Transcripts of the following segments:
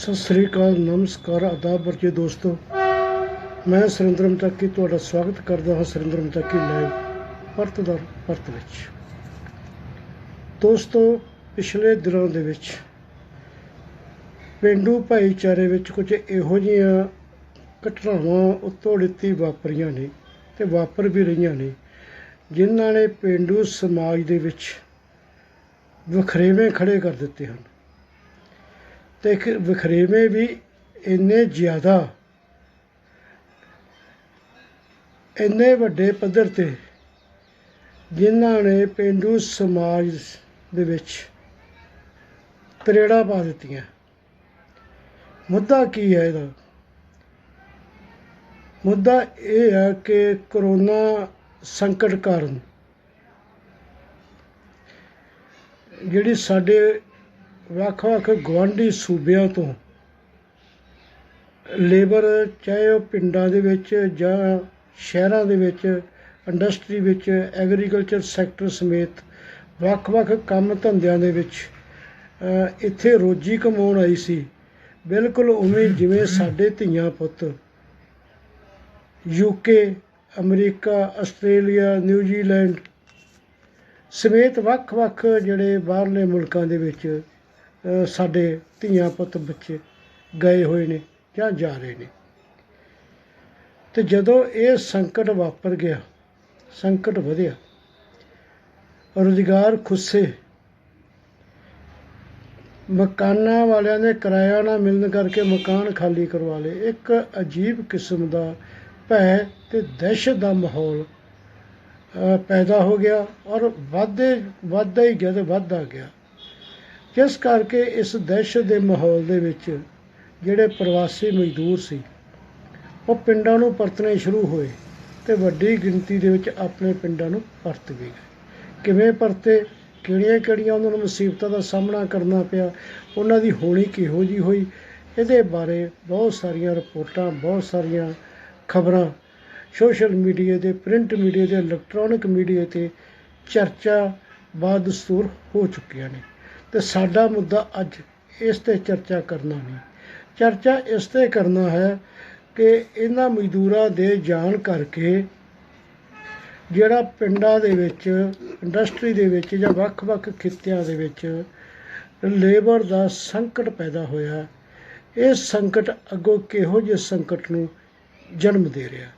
सत श्री अकाल, नमस्कार, आदाब वर्जे दोस्तों। मैं सुरेंद्र मटाकी ਤੁਹਾਡਾ स्वागत करता हाँ सुरेंद्र मटाकी लाइव परत दर परत ਵਿੱਚ। दोस्तों, पिछले दिनों ਦੇ ਵਿੱਚ ਪੇਂਡੂ ਭਾਈਚਾਰੇ ਵਿੱਚ ਕੁਝ ਇਹੋ ਜਿਹੀਆਂ ਘਟਨਾਵਾਂ ਉੱਤੋਂ ਦਿੱਤੀ ਵਾਪਰੀਆਂ ਨੇ ਤੇ ਵਾਪਰ ਵੀ ਰਹੀਆਂ ਨੇ, ਜਿਨ੍ਹਾਂ ਨੇ ਪੇਂਡੂ ਸਮਾਜ ਦੇ ਵਿੱਚ ਵਖਰੇਵੇਂ ਖੜੇ ਕਰ ਦਿੱਤੇ ਹਨ। ਤੇ ਵਖਰੇਵੇਂ ਵੀ ਇੰਨੇ ਜ਼ਿਆਦਾ, ਇੰਨੇ ਵੱਡੇ ਪੱਧਰ 'ਤੇ, ਜਿਨ੍ਹਾਂ ਨੇ ਪੇਂਡੂ ਸਮਾਜ ਦੇ ਵਿੱਚ ਤਰੇੜਾਂ ਪਾ ਦਿੱਤੀਆਂ। ਮੁੱਦਾ ਕੀ ਹੈ ਇਹਦਾ? ਮੁੱਦਾ ਇਹ ਹੈ ਕਿ ਕਰੋਨਾ ਸੰਕਟ ਕਾਰਨ ਜਿਹੜੀ ਸਾਡੇ ਵੱਖ-ਵੱਖ ਗੁਆਂਢੀ ਸੂਬਿਆਂ ਤੋਂ ਲੇਬਰ, ਚਾਹੇ ਉਹ ਪਿੰਡਾਂ ਦੇ ਵਿੱਚ ਜਾਂ ਸ਼ਹਿਰਾਂ ਦੇ ਵਿੱਚ, ਇੰਡਸਟਰੀ ਵਿੱਚ, ਐਗਰੀਕਲਚਰ ਸੈਕਟਰ ਸਮੇਤ ਵੱਖ-ਵੱਖ ਕੰਮ ਧੰਦਿਆਂ ਦੇ ਵਿੱਚ ਇੱਥੇ ਰੋਜੀ ਕਮਾਉਣ ਆਈ ਸੀ। ਬਿਲਕੁਲ ਉਵੇਂ ਜਿਵੇਂ ਸਾਡੇ ਧੀਆਂ ਪੁੱਤ UK, ਅਮਰੀਕਾ, ਆਸਟ੍ਰੇਲੀਆ, ਨਿਊਜ਼ੀਲੈਂਡ ਸਮੇਤ ਵੱਖ-ਵੱਖ ਜਿਹੜੇ ਬਾਹਰਲੇ ਮੁਲਕਾਂ ਦੇ ਵਿੱਚ ਸਾਡੇ ਧੀਆਂ ਪੁੱਤ ਬੱਚੇ ਗਏ ਹੋਏ ਨੇ ਜਾਂ ਜਾ ਰਹੇ ਨੇ। ਅਤੇ ਜਦੋਂ ਇਹ ਸੰਕਟ ਵਾਪਰ ਗਿਆ, ਸੰਕਟ ਵਧਿਆ, ਰੁਜ਼ਗਾਰ ਖੁੱਸੇ, ਮਕਾਨਾਂ ਵਾਲਿਆਂ ਨੇ ਕਿਰਾਇਆ ਨਾ ਮਿਲਣ ਕਰਕੇ ਮਕਾਨ ਖਾਲੀ ਕਰਵਾ ਲਏ, ਇੱਕ ਅਜੀਬ ਕਿਸਮ ਦਾ ਭੈ ਅਤੇ ਦਹਿਸ਼ਤ ਦਾ ਮਾਹੌਲ ਪੈਦਾ ਹੋ ਗਿਆ ਔਰ ਵੱਧਦਾ ਹੀ ਗਿਆ ਅਤੇ ਵੱਧਦਾ ਗਿਆ। ਜਿਸ ਕਰਕੇ ਇਸ ਦਹਿਸ਼ਤ ਦੇ ਮਾਹੌਲ ਦੇ ਵਿੱਚ ਜਿਹੜੇ ਪ੍ਰਵਾਸੀ ਮਜ਼ਦੂਰ ਸੀ ਉਹ ਪਿੰਡਾਂ ਨੂੰ ਪਰਤਣੇ ਸ਼ੁਰੂ ਹੋਏ ਅਤੇ ਵੱਡੀ ਗਿਣਤੀ ਦੇ ਵਿੱਚ ਆਪਣੇ ਪਿੰਡਾਂ ਨੂੰ ਪਰਤ ਵੀ ਗਏ। ਕਿਵੇਂ ਪਰਤੇ, ਕਿਹੜੀਆਂ ਉਹਨਾਂ ਨੂੰ ਮੁਸੀਬਤਾਂ ਦਾ ਸਾਹਮਣਾ ਕਰਨਾ ਪਿਆ, ਉਹਨਾਂ ਦੀ ਹੋਣੀ ਕਿਹੋ ਜਿਹੀ ਹੋਈ, ਇਹਦੇ ਬਾਰੇ ਬਹੁਤ ਸਾਰੀਆਂ ਰਿਪੋਰਟਾਂ, ਬਹੁਤ ਸਾਰੀਆਂ ਖਬਰਾਂ ਸੋਸ਼ਲ ਮੀਡੀਆ ਦੇ, ਪ੍ਰਿੰਟ ਮੀਡੀਆ ਦੇ, ਇਲੈਕਟ੍ਰੋਨਿਕ ਮੀਡੀਆ 'ਤੇ ਚਰਚਾ ਬਾਦਸਤੂਰ ਹੋ ਚੁੱਕੀਆਂ ਨੇ। ਅਤੇ ਸਾਡਾ ਮੁੱਦਾ ਅੱਜ ਇਸ 'ਤੇ ਚਰਚਾ ਕਰਨਾ ਨਹੀਂ, ਚਰਚਾ ਇਸ 'ਤੇ ਕਰਨਾ ਹੈ ਕਿ ਇਹਨਾਂ ਮਜ਼ਦੂਰਾਂ ਦੇ ਜਾਣ ਕਰਕੇ ਜਿਹੜਾ ਪਿੰਡਾਂ ਦੇ ਵਿੱਚ, ਇੰਡਸਟਰੀ ਦੇ ਵਿੱਚ ਜਾਂ ਵੱਖ-ਵੱਖ ਖਿੱਤਿਆਂ ਦੇ ਵਿੱਚ ਲੇਬਰ ਦਾ ਸੰਕਟ ਪੈਦਾ ਹੋਇਆ, ਇਹ ਸੰਕਟ ਅੱਗੋਂ ਕਿਹੋ ਜਿਹੇ ਸੰਕਟ ਨੂੰ ਜਨਮ ਦੇ ਰਿਹਾ।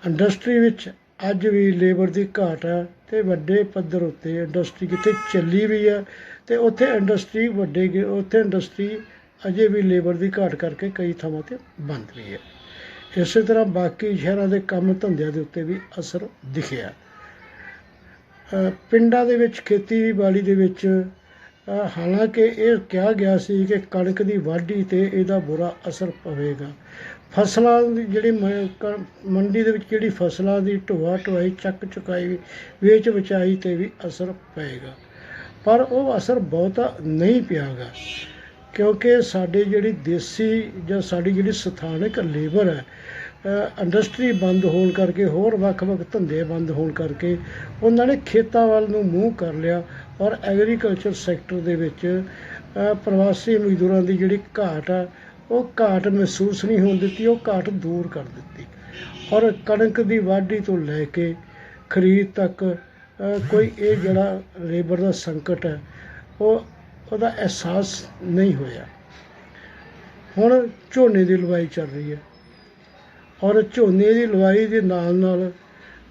ਇੰਡਸਟਰੀ ਵਿੱਚ ਅੱਜ ਵੀ ਲੇਬਰ ਦੀ ਘਾਟ ਹੈ ਅਤੇ ਵੱਡੇ ਪੱਧਰ ਉੱਤੇ ਇੰਡਸਟਰੀ ਜਿੱਥੇ ਚੱਲੀ ਵੀ ਹੈ ਅਤੇ ਉੱਥੇ ਇੰਡਸਟਰੀ ਅਜੇ ਵੀ ਲੇਬਰ ਦੀ ਘਾਟ ਕਰਕੇ ਕਈ ਥਾਵਾਂ 'ਤੇ ਬੰਦ ਵੀ ਹੈ। ਇਸੇ ਤਰ੍ਹਾਂ ਬਾਕੀ ਸ਼ਹਿਰਾਂ ਦੇ ਕੰਮ ਧੰਦਿਆਂ ਦੇ ਉੱਤੇ ਵੀ ਅਸਰ ਦਿਖਿਆ। ਪਿੰਡਾਂ ਦੇ ਵਿੱਚ ਖੇਤੀਬਾੜੀ ਦੇ ਵਿੱਚ ਹਾਲਾਂਕਿ ਇਹ ਕਿਹਾ ਗਿਆ ਸੀ ਕਿ ਕਣਕ ਦੀ ਵਾਢੀ 'ਤੇ ਇਹਦਾ ਬੁਰਾ ਅਸਰ ਪਵੇਗਾ, ਫਸਲਾਂ ਦੀ ਜਿਹੜੀ ਮੰਡੀ ਦੇ ਵਿੱਚ ਜਿਹੜੀ ਫਸਲਾਂ ਦੀ ਢੋਆ ਢੁਆਈ, ਚੱਕ ਚੁਕਾਈ, ਵੇਚ ਵਿਚਾਈ 'ਤੇ ਵੀ ਅਸਰ ਪਏਗਾ, ਪਰ ਉਹ ਅਸਰ ਬਹੁਤਾ ਨਹੀਂ ਪਿਆ ਗਾ, ਕਿਉਂਕਿ ਸਾਡੀ ਜਿਹੜੀ ਦੇਸੀ ਜਾਂ ਸਾਡੀ ਜਿਹੜੀ ਸਥਾਨਕ ਲੇਬਰ ਹੈ, ਇੰਡਸਟਰੀ ਬੰਦ ਹੋਣ ਕਰਕੇ, ਹੋਰ ਵੱਖ-ਵੱਖ ਧੰਦੇ ਬੰਦ ਹੋਣ ਕਰਕੇ ਉਹਨਾਂ ਨੇ ਖੇਤਾਂ ਵੱਲ ਨੂੰ ਮੂੰਹ ਕਰ ਲਿਆ ਔਰ ਐਗਰੀਕਲਚਰ ਸੈਕਟਰ ਦੇ ਵਿੱਚ ਪ੍ਰਵਾਸੀ ਮਜ਼ਦੂਰਾਂ ਦੀ ਜਿਹੜੀ ਘਾਟ ਆ, ਉਹ ਘਾਟ ਮਹਿਸੂਸ ਨਹੀਂ ਹੋਣ ਦਿੱਤੀ, ਉਹ ਘਾਟ ਦੂਰ ਕਰ ਦਿੱਤੀ ਔਰ ਕਣਕ ਦੀ ਵਾਢੀ ਤੋਂ ਲੈ ਕੇ ਖਰੀਦ ਤੱਕ ਕੋਈ ਇਹ ਜਿਹੜਾ ਲੇਬਰ ਦਾ ਸੰਕਟ ਹੈ ਉਹਦਾ ਅਹਿਸਾਸ ਨਹੀਂ ਹੋਇਆ। ਹੁਣ ਝੋਨੇ ਦੀ ਲਵਾਈ ਚੱਲ ਰਹੀ ਹੈ ਔਰ ਝੋਨੇ ਦੀ ਲਵਾਈ ਦੇ ਨਾਲ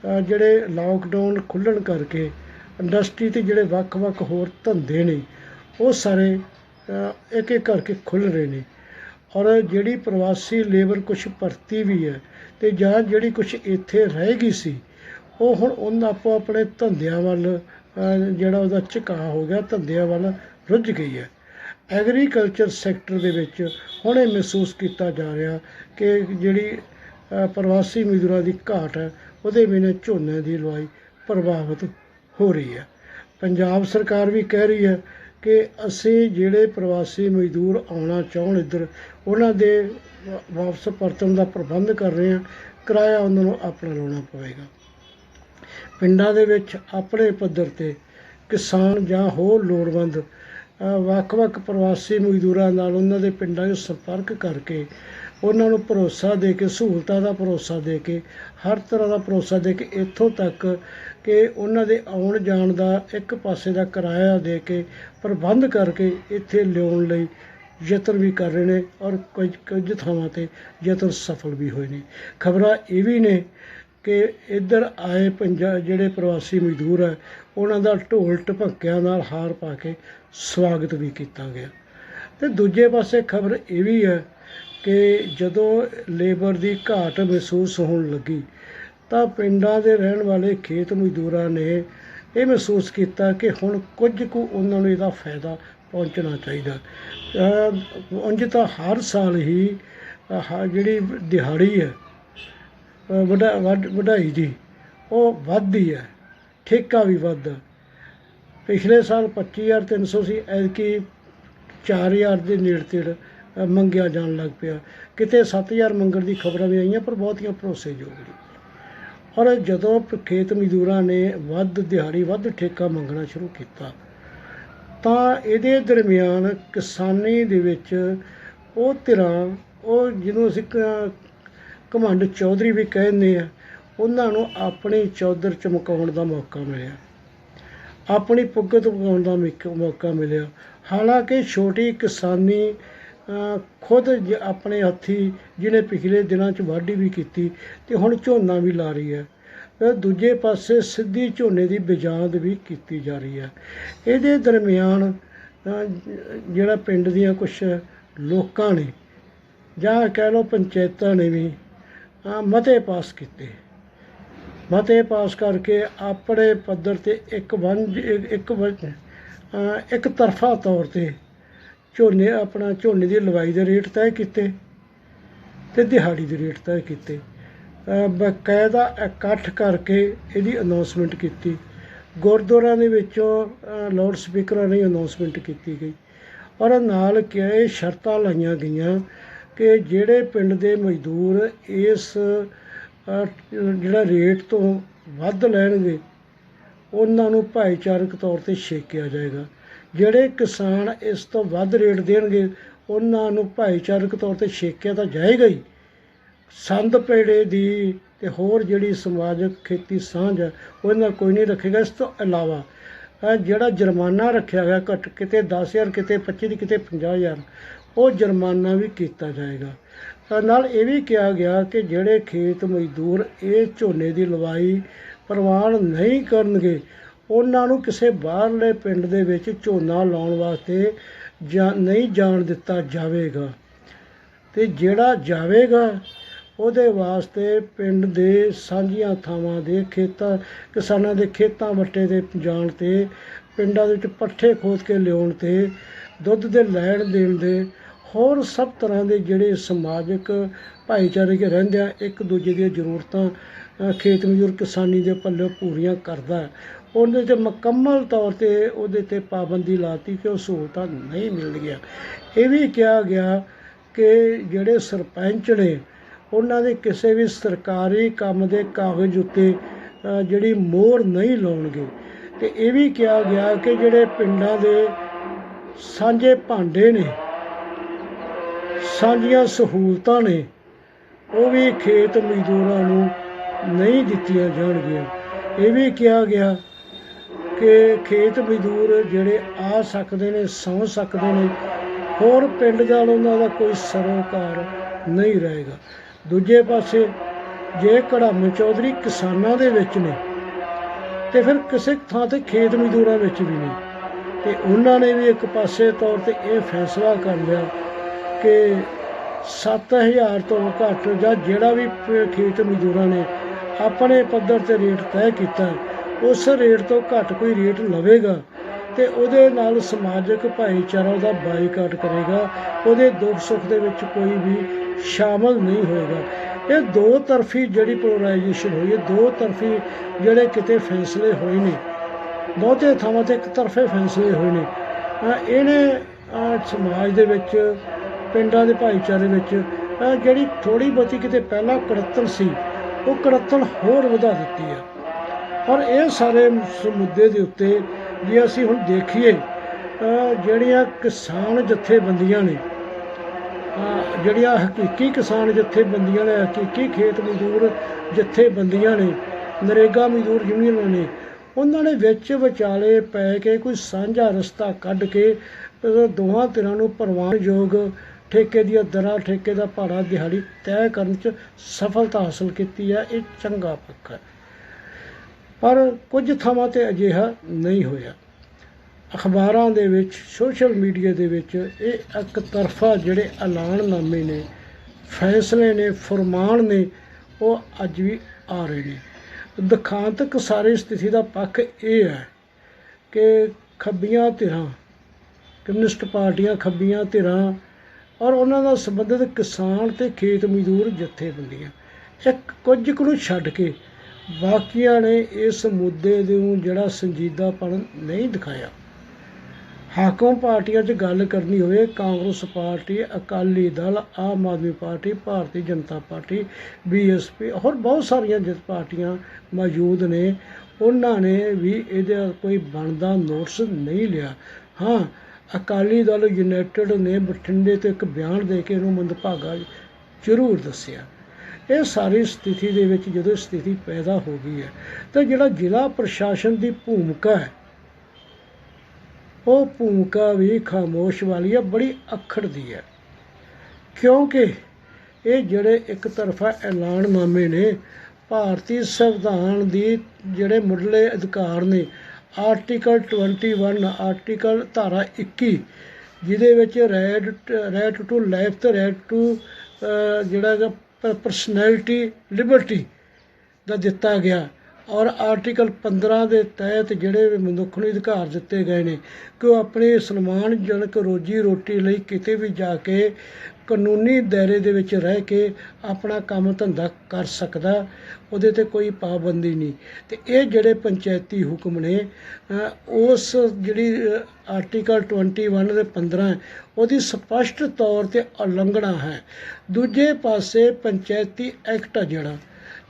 ਜਿਹੜੇ ਲਾਕਡਾਊਨ ਖੁੱਲ੍ਹਣ ਕਰਕੇ ਇੰਡਸਟਰੀ 'ਤੇ ਜਿਹੜੇ ਵੱਖ-ਵੱਖ ਹੋਰ ਧੰਦੇ ਨੇ ਉਹ ਸਾਰੇ ਇੱਕ ਇੱਕ ਕਰਕੇ ਖੁੱਲ੍ਹ ਰਹੇ ਨੇ ਔਰ ਜਿਹੜੀ ਪ੍ਰਵਾਸੀ ਲੇਬਰ ਕੁਛ ਭਰਤੀ ਵੀ ਹੈ ਅਤੇ ਜਾਂ ਜਿਹੜੀ ਕੁਛ ਇੱਥੇ ਰਹਿ ਗਈ ਸੀ ਉਹ ਹੁਣ ਉਹਨਾਂ ਆਪੋ ਆਪਣੇ ਧੰਦਿਆਂ ਵੱਲ ਜਿਹੜਾ ਉਹਦਾ ਝੁਕਾਅ ਹੋ ਗਿਆ, ਧੰਦਿਆਂ ਵੱਲ ਰੁੱਝ ਗਈ ਹੈ। ਐਗਰੀਕਲਚਰ ਸੈਕਟਰ ਦੇ ਵਿੱਚ ਹੁਣ ਇਹ ਮਹਿਸੂਸ ਕੀਤਾ ਜਾ ਰਿਹਾ ਕਿ ਜਿਹੜੀ ਪ੍ਰਵਾਸੀ ਮਜ਼ਦੂਰਾਂ ਦੀ ਘਾਟ ਹੈ ਉਹਦੇ ਬਿਨਾਂ ਝੋਨੇ ਦੀ ਲਵਾਈ ਪ੍ਰਭਾਵਿਤ ਹੋ ਰਹੀ ਹੈ। ਪੰਜਾਬ ਸਰਕਾਰ ਵੀ ਕਹਿ ਰਹੀ ਹੈ ਕਿ ਅਸੀਂ ਜਿਹੜੇ ਪ੍ਰਵਾਸੀ ਮਜ਼ਦੂਰ ਆਉਣਾ ਚਾਹੁਣ ਇੱਧਰ, ਉਹਨਾਂ ਦੇ ਵਾਪਸ ਪਰਤਣ ਦਾ ਪ੍ਰਬੰਧ ਕਰ ਰਹੇ ਹਾਂ, ਕਿਰਾਇਆ ਉਹਨਾਂ ਨੂੰ ਆਪਣਾ ਲਾਉਣਾ ਪਵੇਗਾ। ਪਿੰਡਾਂ ਦੇ ਵਿੱਚ ਆਪਣੇ ਪੱਧਰ 'ਤੇ ਕਿਸਾਨ ਜਾਂ ਹੋਰ ਲੋੜਵੰਦ ਵੱਖ-ਵੱਖ ਪ੍ਰਵਾਸੀ ਮਜ਼ਦੂਰਾਂ ਨਾਲ ਉਹਨਾਂ ਦੇ ਪਿੰਡਾਂ 'ਚ ਸੰਪਰਕ ਕਰਕੇ ਉਹਨਾਂ ਨੂੰ ਭਰੋਸਾ ਦੇ ਕੇ, ਸਹੂਲਤਾਂ ਦਾ ਭਰੋਸਾ ਦੇ ਕੇ, ਹਰ ਤਰ੍ਹਾਂ ਦਾ ਭਰੋਸਾ ਦੇ ਕੇ, ਇੱਥੋਂ ਤੱਕ ਕਿ ਉਹਨਾਂ ਦੇ ਆਉਣ ਜਾਣ ਦਾ ਇੱਕ ਪਾਸੇ ਦਾ ਕਿਰਾਇਆ ਦੇ ਕੇ ਪ੍ਰਬੰਧ ਕਰਕੇ ਇੱਥੇ ਲਿਆਉਣ ਲਈ ਯਤਨ ਵੀ ਕਰ ਰਹੇ ਨੇ, ਔਰ ਕੁਝ ਥਾਵਾਂ 'ਤੇ ਯਤਨ ਸਫਲ ਵੀ ਹੋਏ ਨੇ। ਖਬਰਾਂ ਇਹ ਵੀ ਨੇ ਕਿ ਇੱਧਰ ਆਏ ਜਿਹੜੇ ਪ੍ਰਵਾਸੀ ਮਜ਼ਦੂਰ ਹੈ, ਉਹਨਾਂ ਦਾ ਢੋਲ ਢਪੱਕਿਆਂ ਨਾਲ ਹਾਰ ਪਾ ਕੇ ਸਵਾਗਤ ਵੀ ਕੀਤਾ ਗਿਆ। ਅਤੇ ਦੂਜੇ ਪਾਸੇ ਖਬਰ ਇਹ ਵੀ ਹੈ ਕਿ ਜਦੋਂ ਲੇਬਰ ਦੀ ਘਾਟ ਮਹਿਸੂਸ ਹੋਣ ਲੱਗੀ ਤਾਂ ਪਿੰਡਾਂ ਦੇ ਰਹਿਣ ਵਾਲੇ ਖੇਤ ਮਜ਼ਦੂਰਾਂ ਨੇ ਇਹ ਮਹਿਸੂਸ ਕੀਤਾ ਕਿ ਹੁਣ ਕੁਝ ਕੁ ਉਹਨਾਂ ਨੂੰ ਇਹਦਾ ਫਾਇਦਾ ਪਹੁੰਚਣਾ ਚਾਹੀਦਾ। ਉਂਝ ਤਾਂ ਹਰ ਸਾਲ ਹੀ ਜਿਹੜੀ ਦਿਹਾੜੀ ਹੈ ਵਢਾਈ ਦੀ ਉਹ ਵੱਧਦੀ ਹੈ, ਠੇਕਾ ਵੀ ਵੱਧਦਾ। ਪਿਛਲੇ ਸਾਲ 25,300 ਸੀ, ਐਤਕੀ 4,000 ਦੇ ਨੇੜੇ ਤੇੜ ਮੰਗਿਆ ਜਾਣ ਲੱਗ ਪਿਆ। ਕਿਤੇ 7,000 ਮੰਗਣ ਦੀ ਖਬਰਾਂ ਵੀ ਆਈਆਂ, ਪਰ ਬਹੁਤੀਆਂ ਭਰੋਸੇਯੋਗ ਨਹੀਂ। ਔਰ ਜਦੋਂ ਖੇਤ ਮਜ਼ਦੂਰਾਂ ਨੇ ਵੱਧ ਦਿਹਾੜੀ, ਵੱਧ ਠੇਕਾ ਮੰਗਣਾ ਸ਼ੁਰੂ ਕੀਤਾ ਤਾਂ ਇਹਦੇ ਦਰਮਿਆਨ ਕਿਸਾਨੀ ਦੇ ਵਿੱਚ ਉਹ ਧਿਰਾਂ, ਉਹ ਜਿਹਨੂੰ ਅਸੀਂ ਘਮੰਡ ਚੌਧਰੀ ਵੀ ਕਹਿੰਦੇ ਆ, ਉਹਨਾਂ ਨੂੰ ਆਪਣੀ ਚੌਧਰ ਚਮਕਾਉਣ ਦਾ ਮੌਕਾ ਮਿਲਿਆ, ਆਪਣੀ ਪੁੱਗਤ ਪਕਾਉਣ ਦਾ ਮੌਕਾ ਮਿਲਿਆ। ਹਾਲਾਂਕਿ ਛੋਟੀ ਕਿਸਾਨੀ ਖੁਦ ਆਪਣੇ ਹੱਥੀਂ, ਜਿਹਨੇ ਪਿਛਲੇ ਦਿਨਾਂ 'ਚ ਵਾਢੀ ਵੀ ਕੀਤੀ ਅਤੇ ਹੁਣ ਝੋਨਾ ਵੀ ਲਾ ਰਹੀ ਹੈ, ਦੂਜੇ ਪਾਸੇ ਸਿੱਧੀ ਝੋਨੇ ਦੀ ਬਿਜਾਂਦ ਵੀ ਕੀਤੀ ਜਾ ਰਹੀ ਹੈ। ਇਹਦੇ ਦਰਮਿਆਨ ਜਿਹੜਾ ਪਿੰਡ ਦੀਆਂ ਕੁਛ ਲੋਕਾਂ ਨੇ, ਜਾਂ ਕਹਿ ਲਓ ਪੰਚਾਇਤਾਂ ਨੇ ਵੀ ਮਤੇ ਪਾਸ ਕੀਤੇ। ਮਤੇ ਪਾਸ ਕਰਕੇ ਆਪਣੇ ਪੱਧਰ 'ਤੇ ਇੱਕ ਤਰਫਾ ਤੌਰ 'ਤੇ ਝੋਨੇ ਦੀ ਲਵਾਈ ਦੇ ਰੇਟ ਤੈਅ ਕੀਤੇ ਅਤੇ ਦਿਹਾੜੀ ਦੇ ਰੇਟ ਤੈਅ ਕੀਤੇ। ਬਕਾਇਦਾ ਇਕੱਠ ਕਰਕੇ ਇਹਦੀ ਅਨਾਊਂਸਮੈਂਟ ਕੀਤੀ। ਗੁਰਦੁਆਰਿਆਂ ਦੇ ਵਿੱਚੋਂ ਲਾਊਡ ਸਪੀਕਰਾਂ ਰਾਹੀਂ ਅਨਾਊਂਸਮੈਂਟ ਕੀਤੀ ਗਈ, ਔਰ ਨਾਲ ਇਹ ਸ਼ਰਤਾਂ ਲਾਈਆਂ ਗਈਆਂ ਕਿ ਜਿਹੜੇ ਪਿੰਡ ਦੇ ਮਜ਼ਦੂਰ ਇਸ ਜਿਹੜਾ ਰੇਟ ਤੋਂ ਵੱਧ ਲੈਣਗੇ ਉਹਨਾਂ ਨੂੰ ਭਾਈਚਾਰਕ ਤੌਰ 'ਤੇ ਛੇਕਿਆ ਜਾਏਗਾ। ਜਿਹੜੇ ਕਿਸਾਨ ਇਸ ਤੋਂ ਵੱਧ ਰੇਟ ਦੇਣਗੇ ਉਹਨਾਂ ਨੂੰ ਭਾਈਚਾਰਕ ਤੌਰ 'ਤੇ ਛੇਕਿਆ ਤਾਂ ਜਾਏਗਾ ਹੀ, ਸੰਦ ਪੇੜੇ ਦੀ ਅਤੇ ਹੋਰ ਜਿਹੜੀ ਸਮਾਜਿਕ ਖੇਤੀ ਸਾਂਝ ਹੈ ਉਹਨਾਂ ਕੋਈ ਨਹੀਂ ਰੱਖੇਗਾ। ਇਸ ਤੋਂ ਇਲਾਵਾ ਜਿਹੜਾ ਜੁਰਮਾਨਾ ਰੱਖਿਆ ਗਿਆ, ਘੱਟ ਕਿਤੇ 10,000, ਕਿਤੇ 25 ਦੀ, ਕਿਤੇ 50,000, ਉਹ ਜੁਰਮਾਨਾ ਵੀ ਕੀਤਾ ਜਾਏਗਾ। ਨਾਲ ਇਹ ਵੀ ਕਿਹਾ ਗਿਆ ਕਿ ਜਿਹੜੇ ਖੇਤ ਮਜ਼ਦੂਰ ਇਹ ਝੋਨੇ ਦੀ ਲਵਾਈ ਪ੍ਰਵਾਨ ਨਹੀਂ ਕਰਨਗੇ ਉਹਨਾਂ ਨੂੰ ਕਿਸੇ ਬਾਹਰਲੇ ਪਿੰਡ ਦੇ ਵਿੱਚ ਝੋਨਾ ਲਾਉਣ ਵਾਸਤੇ ਨਹੀਂ ਜਾਣ ਦਿੱਤਾ ਜਾਵੇਗਾ, ਅਤੇ ਜਿਹੜਾ ਜਾਵੇਗਾ ਉਹਦੇ ਵਾਸਤੇ ਪਿੰਡ ਦੇ ਸਾਂਝੀਆਂ ਥਾਵਾਂ ਦੇ ਕਿਸਾਨਾਂ ਦੇ ਖੇਤਾਂ ਵੱਟੇ 'ਤੇ ਜਾਣ 'ਤੇ, ਪਿੰਡਾਂ ਦੇ ਵਿੱਚ ਪੱਠੇ ਖੋਦ ਕੇ ਲਿਆਉਣ 'ਤੇ, ਦੁੱਧ ਦੇ ਲੈਣ ਦੇਣ ਦੇ, ਹੋਰ ਸਭ ਤਰ੍ਹਾਂ ਦੇ ਜਿਹੜੇ ਸਮਾਜਿਕ ਭਾਈਚਾਰੇ 'ਚ ਰਹਿੰਦਿਆਂ ਇੱਕ ਦੂਜੇ ਦੀਆਂ ਜ਼ਰੂਰਤਾਂ ਖੇਤ ਮਜ਼ਦੂਰ ਕਿਸਾਨੀ ਦੇ ਪੱਲੇ ਪੂਰੀਆਂ ਕਰਦਾ, ਉਹਦੇ 'ਤੇ ਮੁਕੰਮਲ ਤੌਰ 'ਤੇ ਉਹਦੇ 'ਤੇ ਪਾਬੰਦੀ ਲਾਤੀ ਕਿ ਉਹ ਸਹੂਲਤਾਂ ਨਹੀਂ ਮਿਲਣਗੀਆਂ। ਇਹ ਵੀ ਕਿਹਾ ਗਿਆ ਕਿ ਜਿਹੜੇ ਸਰਪੰਚ ਨੇ ਉਹਨਾਂ ਦੇ ਕਿਸੇ ਵੀ ਸਰਕਾਰੀ ਕੰਮ ਦੇ ਕਾਗਜ਼ ਉੱਤੇ ਜਿਹੜੀ ਮੋਹਰ ਨਹੀਂ ਲਾਉਣਗੇ, ਅਤੇ ਇਹ ਵੀ ਕਿਹਾ ਗਿਆ ਕਿ ਜਿਹੜੇ ਪਿੰਡਾਂ ਦੇ ਸਾਂਝੇ ਭਾਂਡੇ ਨੇ, ਸਾਂਝੀਆਂ ਸਹੂਲਤਾਂ ਨੇ, ਉਹ ਵੀ ਖੇਤ ਮਜ਼ਦੂਰਾਂ ਨੂੰ ਨਹੀਂ ਦਿੱਤੀਆਂ ਜਾਣਗੀਆਂ। ਇਹ ਵੀ ਕਿਹਾ ਗਿਆ ਕਿ ਖੇਤ ਮਜ਼ਦੂਰ ਜਿਹੜੇ ਆ ਸਕਦੇ ਨੇ, ਸੌਂ ਸਕਦੇ ਨੇ, ਹੋਰ ਪਿੰਡ ਨਾਲ ਉਹਨਾਂ ਦਾ ਕੋਈ ਸਰੋਕਾਰ ਨਹੀਂ ਰਹੇਗਾ। ਦੂਜੇ ਪਾਸੇ ਜੇ ਘੜਾਮੇ ਚੌਧਰੀ ਕਿਸਾਨਾਂ ਦੇ ਵਿੱਚ ਨੇ ਅਤੇ ਫਿਰ ਕਿਸੇ ਥਾਂ 'ਤੇ ਖੇਤ ਮਜ਼ਦੂਰਾਂ ਵਿੱਚ ਵੀ ਨੇ, ਅਤੇ ਉਹਨਾਂ ਨੇ ਵੀ ਇੱਕ ਪਾਸੇ ਤੌਰ 'ਤੇ ਇਹ ਫੈਸਲਾ ਕਰ ਲਿਆ ਕਿ 7,000 ਤੋਂ ਘੱਟ ਜਾਂ ਜਿਹੜਾ ਵੀ ਖੇਤ ਮਜ਼ਦੂਰਾਂ ਨੇ ਆਪਣੇ ਪੱਧਰ 'ਤੇ ਰੇਟ ਤੈਅ ਕੀਤਾ, ਉਸ ਰੇਟ ਤੋਂ ਘੱਟ ਕੋਈ ਰੇਟ ਲਵੇਗਾ ਅਤੇ ਉਹਦੇ ਨਾਲ ਸਮਾਜਿਕ ਭਾਈਚਾਰਾ ਉਹਦਾ ਬਾਈਕਾਟ ਕਰੇਗਾ, ਉਹਦੇ ਦੁੱਖ ਸੁੱਖ ਦੇ ਵਿੱਚ ਕੋਈ ਵੀ ਸ਼ਾਮਲ ਨਹੀਂ ਹੋਏਗਾ। ਇਹ ਦੋ ਤਰਫੀ ਜਿਹੜੀ ਪੋਲਰਾਈਜੇਸ਼ਨ ਹੋਈ ਹੈ, ਦੋ ਤਰਫੀ ਜਿਹੜੇ ਕਿਤੇ ਫੈਸਲੇ ਹੋਏ ਨੇ, ਬਹੁਤੇ ਥਾਵਾਂ 'ਤੇ ਇੱਕ ਤਰਫੇ ਫੈਸਲੇ ਹੋਏ ਨੇ, ਇਹਨੇ ਸਮਾਜ ਦੇ ਵਿੱਚ, ਪਿੰਡਾਂ ਦੇ ਭਾਈਚਾਰੇ ਵਿੱਚ ਜਿਹੜੀ ਥੋੜ੍ਹੀ ਬਹੁਤੀ ਕਿਤੇ ਪਹਿਲਾਂ ਕੁੜੱਤਣ ਸੀ, ਉਹ ਕੁੜੱਤਣ ਹੋਰ ਵਧਾ ਦਿੱਤੀ ਹੈ। ਔਰ ਇਹ ਸਾਰੇ ਮੁੱਦੇ ਦੇ ਉੱਤੇ ਜੇ ਅਸੀਂ ਹੁਣ ਦੇਖੀਏ ਜਿਹੜੀਆਂ ਕਿਸਾਨ ਜਥੇਬੰਦੀਆਂ ਨੇ, ਜਿਹੜੀਆਂ ਹਕੀਕੀ ਕਿਸਾਨ ਜਥੇਬੰਦੀਆਂ ਨੇ, ਹਕੀਕੀ ਖੇਤ ਮਜ਼ਦੂਰ ਜਥੇਬੰਦੀਆਂ ਨੇ, ਨਰੇਗਾ ਮਜ਼ਦੂਰ ਯੂਨੀਅਨਾਂ ਨੇ, ਉਹਨਾਂ ਨੇ ਵਿੱਚ ਵਿਚਾਲੇ ਪੈ ਕੇ ਕੋਈ ਸਾਂਝਾ ਰਸਤਾ ਕੱਢ ਕੇ ਦੋਹਾਂ ਧਿਰਾਂ ਨੂੰ ਪ੍ਰਵਾਨਯੋਗ ਠੇਕੇ ਦੀਆਂ ਦਰਾਂ, ਠੇਕੇ ਦਾ ਭਾੜਾ, ਦਿਹਾੜੀ ਤੈਅ ਕਰਨ 'ਚ ਸਫਲਤਾ ਹਾਸਲ ਕੀਤੀ ਹੈ। ਇਹ ਚੰਗਾ ਪੱਖ ਹੈ। ਪਰ ਕੁਝ ਥਾਵਾਂ 'ਤੇ ਅਜਿਹਾ ਨਹੀਂ ਹੋਇਆ। ਅਖਬਾਰਾਂ ਦੇ ਵਿੱਚ, ਸੋਸ਼ਲ ਮੀਡੀਆ ਦੇ ਵਿੱਚ ਇਹ ਇੱਕ ਤਰਫਾ ਜਿਹੜੇ ਐਲਾਨਨਾਮੇ ਨੇ, ਫੈਸਲੇ ਨੇ, ਫਰਮਾਨ ਨੇ, ਉਹ ਅੱਜ ਵੀ ਆ ਰਹੇ ਨੇ। ਦੁਖਾਂਤਕ ਸਾਰੀ ਸਥਿਤੀ ਦਾ ਪੱਖ ਇਹ ਹੈ ਕਿ ਖੱਬੀਆਂ ਧਿਰਾਂ, ਕਮਿਊਨਿਸਟ ਪਾਰਟੀਆਂ, ਖੱਬੀਆਂ ਧਿਰਾਂ ਔਰ ਉਹਨਾਂ ਨਾਲ ਸੰਬੰਧਿਤ ਕਿਸਾਨ ਅਤੇ ਖੇਤ ਮਜ਼ਦੂਰ ਜਥੇਬੰਦੀਆਂ, ਇੱਕ ਕੁਝ ਕੁ ਨੂੰ ਛੱਡ ਕੇ ਬਾਕੀਆਂ ਨੇ ਇਸ ਮੁੱਦੇ ਨੂੰ ਜਿਹੜਾ ਸੰਜੀਦਾਪਣ ਨਹੀਂ ਦਿਖਾਇਆ। ਹਾਕਮ ਪਾਰਟੀਆਂ 'ਚ ਗੱਲ ਕਰਨੀ ਹੋਵੇ, Congress party, Akali Dal, Aam Aadmi party, Bharatiya Janata party, BSP, ਹੋਰ ਬਹੁਤ ਸਾਰੀਆਂ ਪਾਰਟੀਆਂ ਮੌਜੂਦ ਨੇ, ਉਹਨਾਂ ਨੇ ਵੀ ਇਹਦਾ ਕੋਈ ਬਣਦਾ ਨੋਟਿਸ ਨਹੀਂ ਲਿਆ। ਹਾਂ, ਅਕਾਲੀ ਦਲ ਯੂਨਾਈਟਿਡ ਨੇ ਬਠਿੰਡੇ ਤੋਂ ਇੱਕ ਬਿਆਨ ਦੇ ਕੇ ਇਹਨੂੰ ਮੰਦਭਾਗਾ ਜ਼ਰੂਰ ਦੱਸਿਆ। ਇਹ ਸਾਰੀ ਸਥਿਤੀ ਦੇ ਵਿੱਚ ਜਦੋਂ ਸਥਿਤੀ ਪੈਦਾ ਹੋ ਗਈ ਹੈ ਤਾਂ ਜਿਹੜਾ ਜ਼ਿਲ੍ਹਾ ਪ੍ਰਸ਼ਾਸਨ ਦੀ ਭੂਮਿਕਾ ਹੈ, ਉਹ ਭੂਮਿਕਾ ਵੀ ਖਾਮੋਸ਼ ਵਾਲੀ ਹੈ, ਬੜੀ ਅਖੜਦੀ ਹੈ। ਕਿਉਂਕਿ ਇਹ ਜਿਹੜੇ ਇੱਕ ਤਰਫਾ ਐਲਾਨਨਾਮੇ ਨੇ, ਭਾਰਤੀ ਸੰਵਿਧਾਨ ਦੀ ਜਿਹੜੇ ਮੁੱਢਲੇ ਅਧਿਕਾਰ ਨੇ, ਆਰਟੀਕਲ 21, ਆਰਟੀਕਲ ਧਾਰਾ 21, ਜਿਹਦੇ ਵਿੱਚ ਰਾਈਟ ਟੂ ਲਾਈਫ ਅਤੇ ਰਾਈਟ ਟੂ ਜਿਹੜਾ ਪਰਸਨੈਲਿਟੀ ਲਿਬਰਟੀ ਦਾ ਦਿੱਤਾ ਗਿਆ, ਔਰ ਆਰਟੀਕਲ 15 ਦੇ ਤਹਿਤ ਜਿਹੜੇ ਮਨੁੱਖ ਨੂੰ ਅਧਿਕਾਰ ਦਿੱਤੇ ਗਏ ਨੇ ਕਿ ਉਹ ਆਪਣੀ ਸਨਮਾਨਜਨਕ ਰੋਜੀ ਰੋਟੀ ਲਈ ਕਿਤੇ ਵੀ ਜਾ ਕੇ ਕਾਨੂੰਨੀ ਦਾਇਰੇ ਦੇ ਵਿੱਚ ਰਹਿ ਕੇ ਆਪਣਾ ਕੰਮ ਧੰਦਾ ਕਰ ਸਕਦਾ, ਉਹਦੇ 'ਤੇ ਕੋਈ ਪਾਬੰਦੀ ਨਹੀਂ। ਅਤੇ ਇਹ ਜਿਹੜੇ ਪੰਚਾਇਤੀ ਹੁਕਮ ਨੇ, ਉਸ ਜਿਹੜੀ ਆਰਟੀਕਲ 21 ਦੇ 15 ਉਹਦੀ ਸਪਸ਼ਟ ਤੌਰ 'ਤੇ ਉਲੰਘਣਾ ਹੈ। ਦੂਜੇ ਪਾਸੇ ਪੰਚਾਇਤੀ ਐਕਟ ਆ ਜਿਹੜਾ,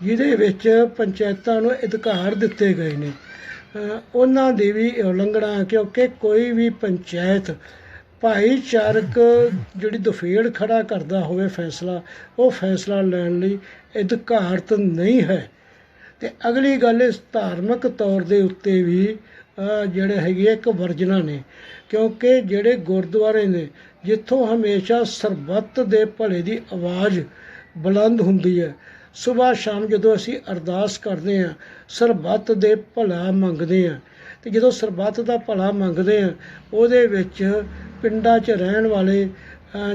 ਜਿਹਦੇ ਵਿੱਚ ਪੰਚਾਇਤਾਂ ਨੂੰ ਅਧਿਕਾਰ ਦਿੱਤੇ ਗਏ ਨੇ, ਉਹਨਾਂ ਦੀ ਵੀ ਉਲੰਘਣਾ, ਕਿਉਂਕਿ ਕੋਈ ਵੀ ਪੰਚਾਇਤ ਭਾਈਚਾਰਕ ਜਿਹੜੀ ਦਫੇੜ ਖੜਾ ਕਰਦਾ ਹੋਵੇ ਫੈਸਲਾ, ਉਹ ਫੈਸਲਾ ਲੈਣ ਲਈ ਅਧਿਕਾਰਤ ਨਹੀਂ ਹੈ। ਅਤੇ ਅਗਲੀ ਗੱਲ, ਇਸ ਧਾਰਮਿਕ ਤੌਰ ਦੇ ਉੱਤੇ ਵੀ ਜਿਹੜੇ ਹੈਗੇ ਇੱਕ ਵਰਜਨਾ ਨੇ, ਕਿਉਂਕਿ ਜਿਹੜੇ ਗੁਰਦੁਆਰੇ ਨੇ ਜਿੱਥੋਂ ਹਮੇਸ਼ਾ ਸਰਬੱਤ ਦੇ ਭਲੇ ਦੀ ਆਵਾਜ਼ ਬੁਲੰਦ ਹੁੰਦੀ ਹੈ, ਸੁਬਾਹ ਸ਼ਾਮ ਜਦੋਂ ਅਸੀਂ ਅਰਦਾਸ ਕਰਦੇ ਹਾਂ, ਸਰਬੱਤ ਦੇ ਭਲਾ ਮੰਗਦੇ ਹਾਂ, ਅਤੇ ਜਦੋਂ ਸਰਬੱਤ ਦਾ ਭਲਾ ਮੰਗਦੇ ਹਾਂ, ਉਹਦੇ ਵਿੱਚ ਪਿੰਡਾਂ 'ਚ ਰਹਿਣ ਵਾਲੇ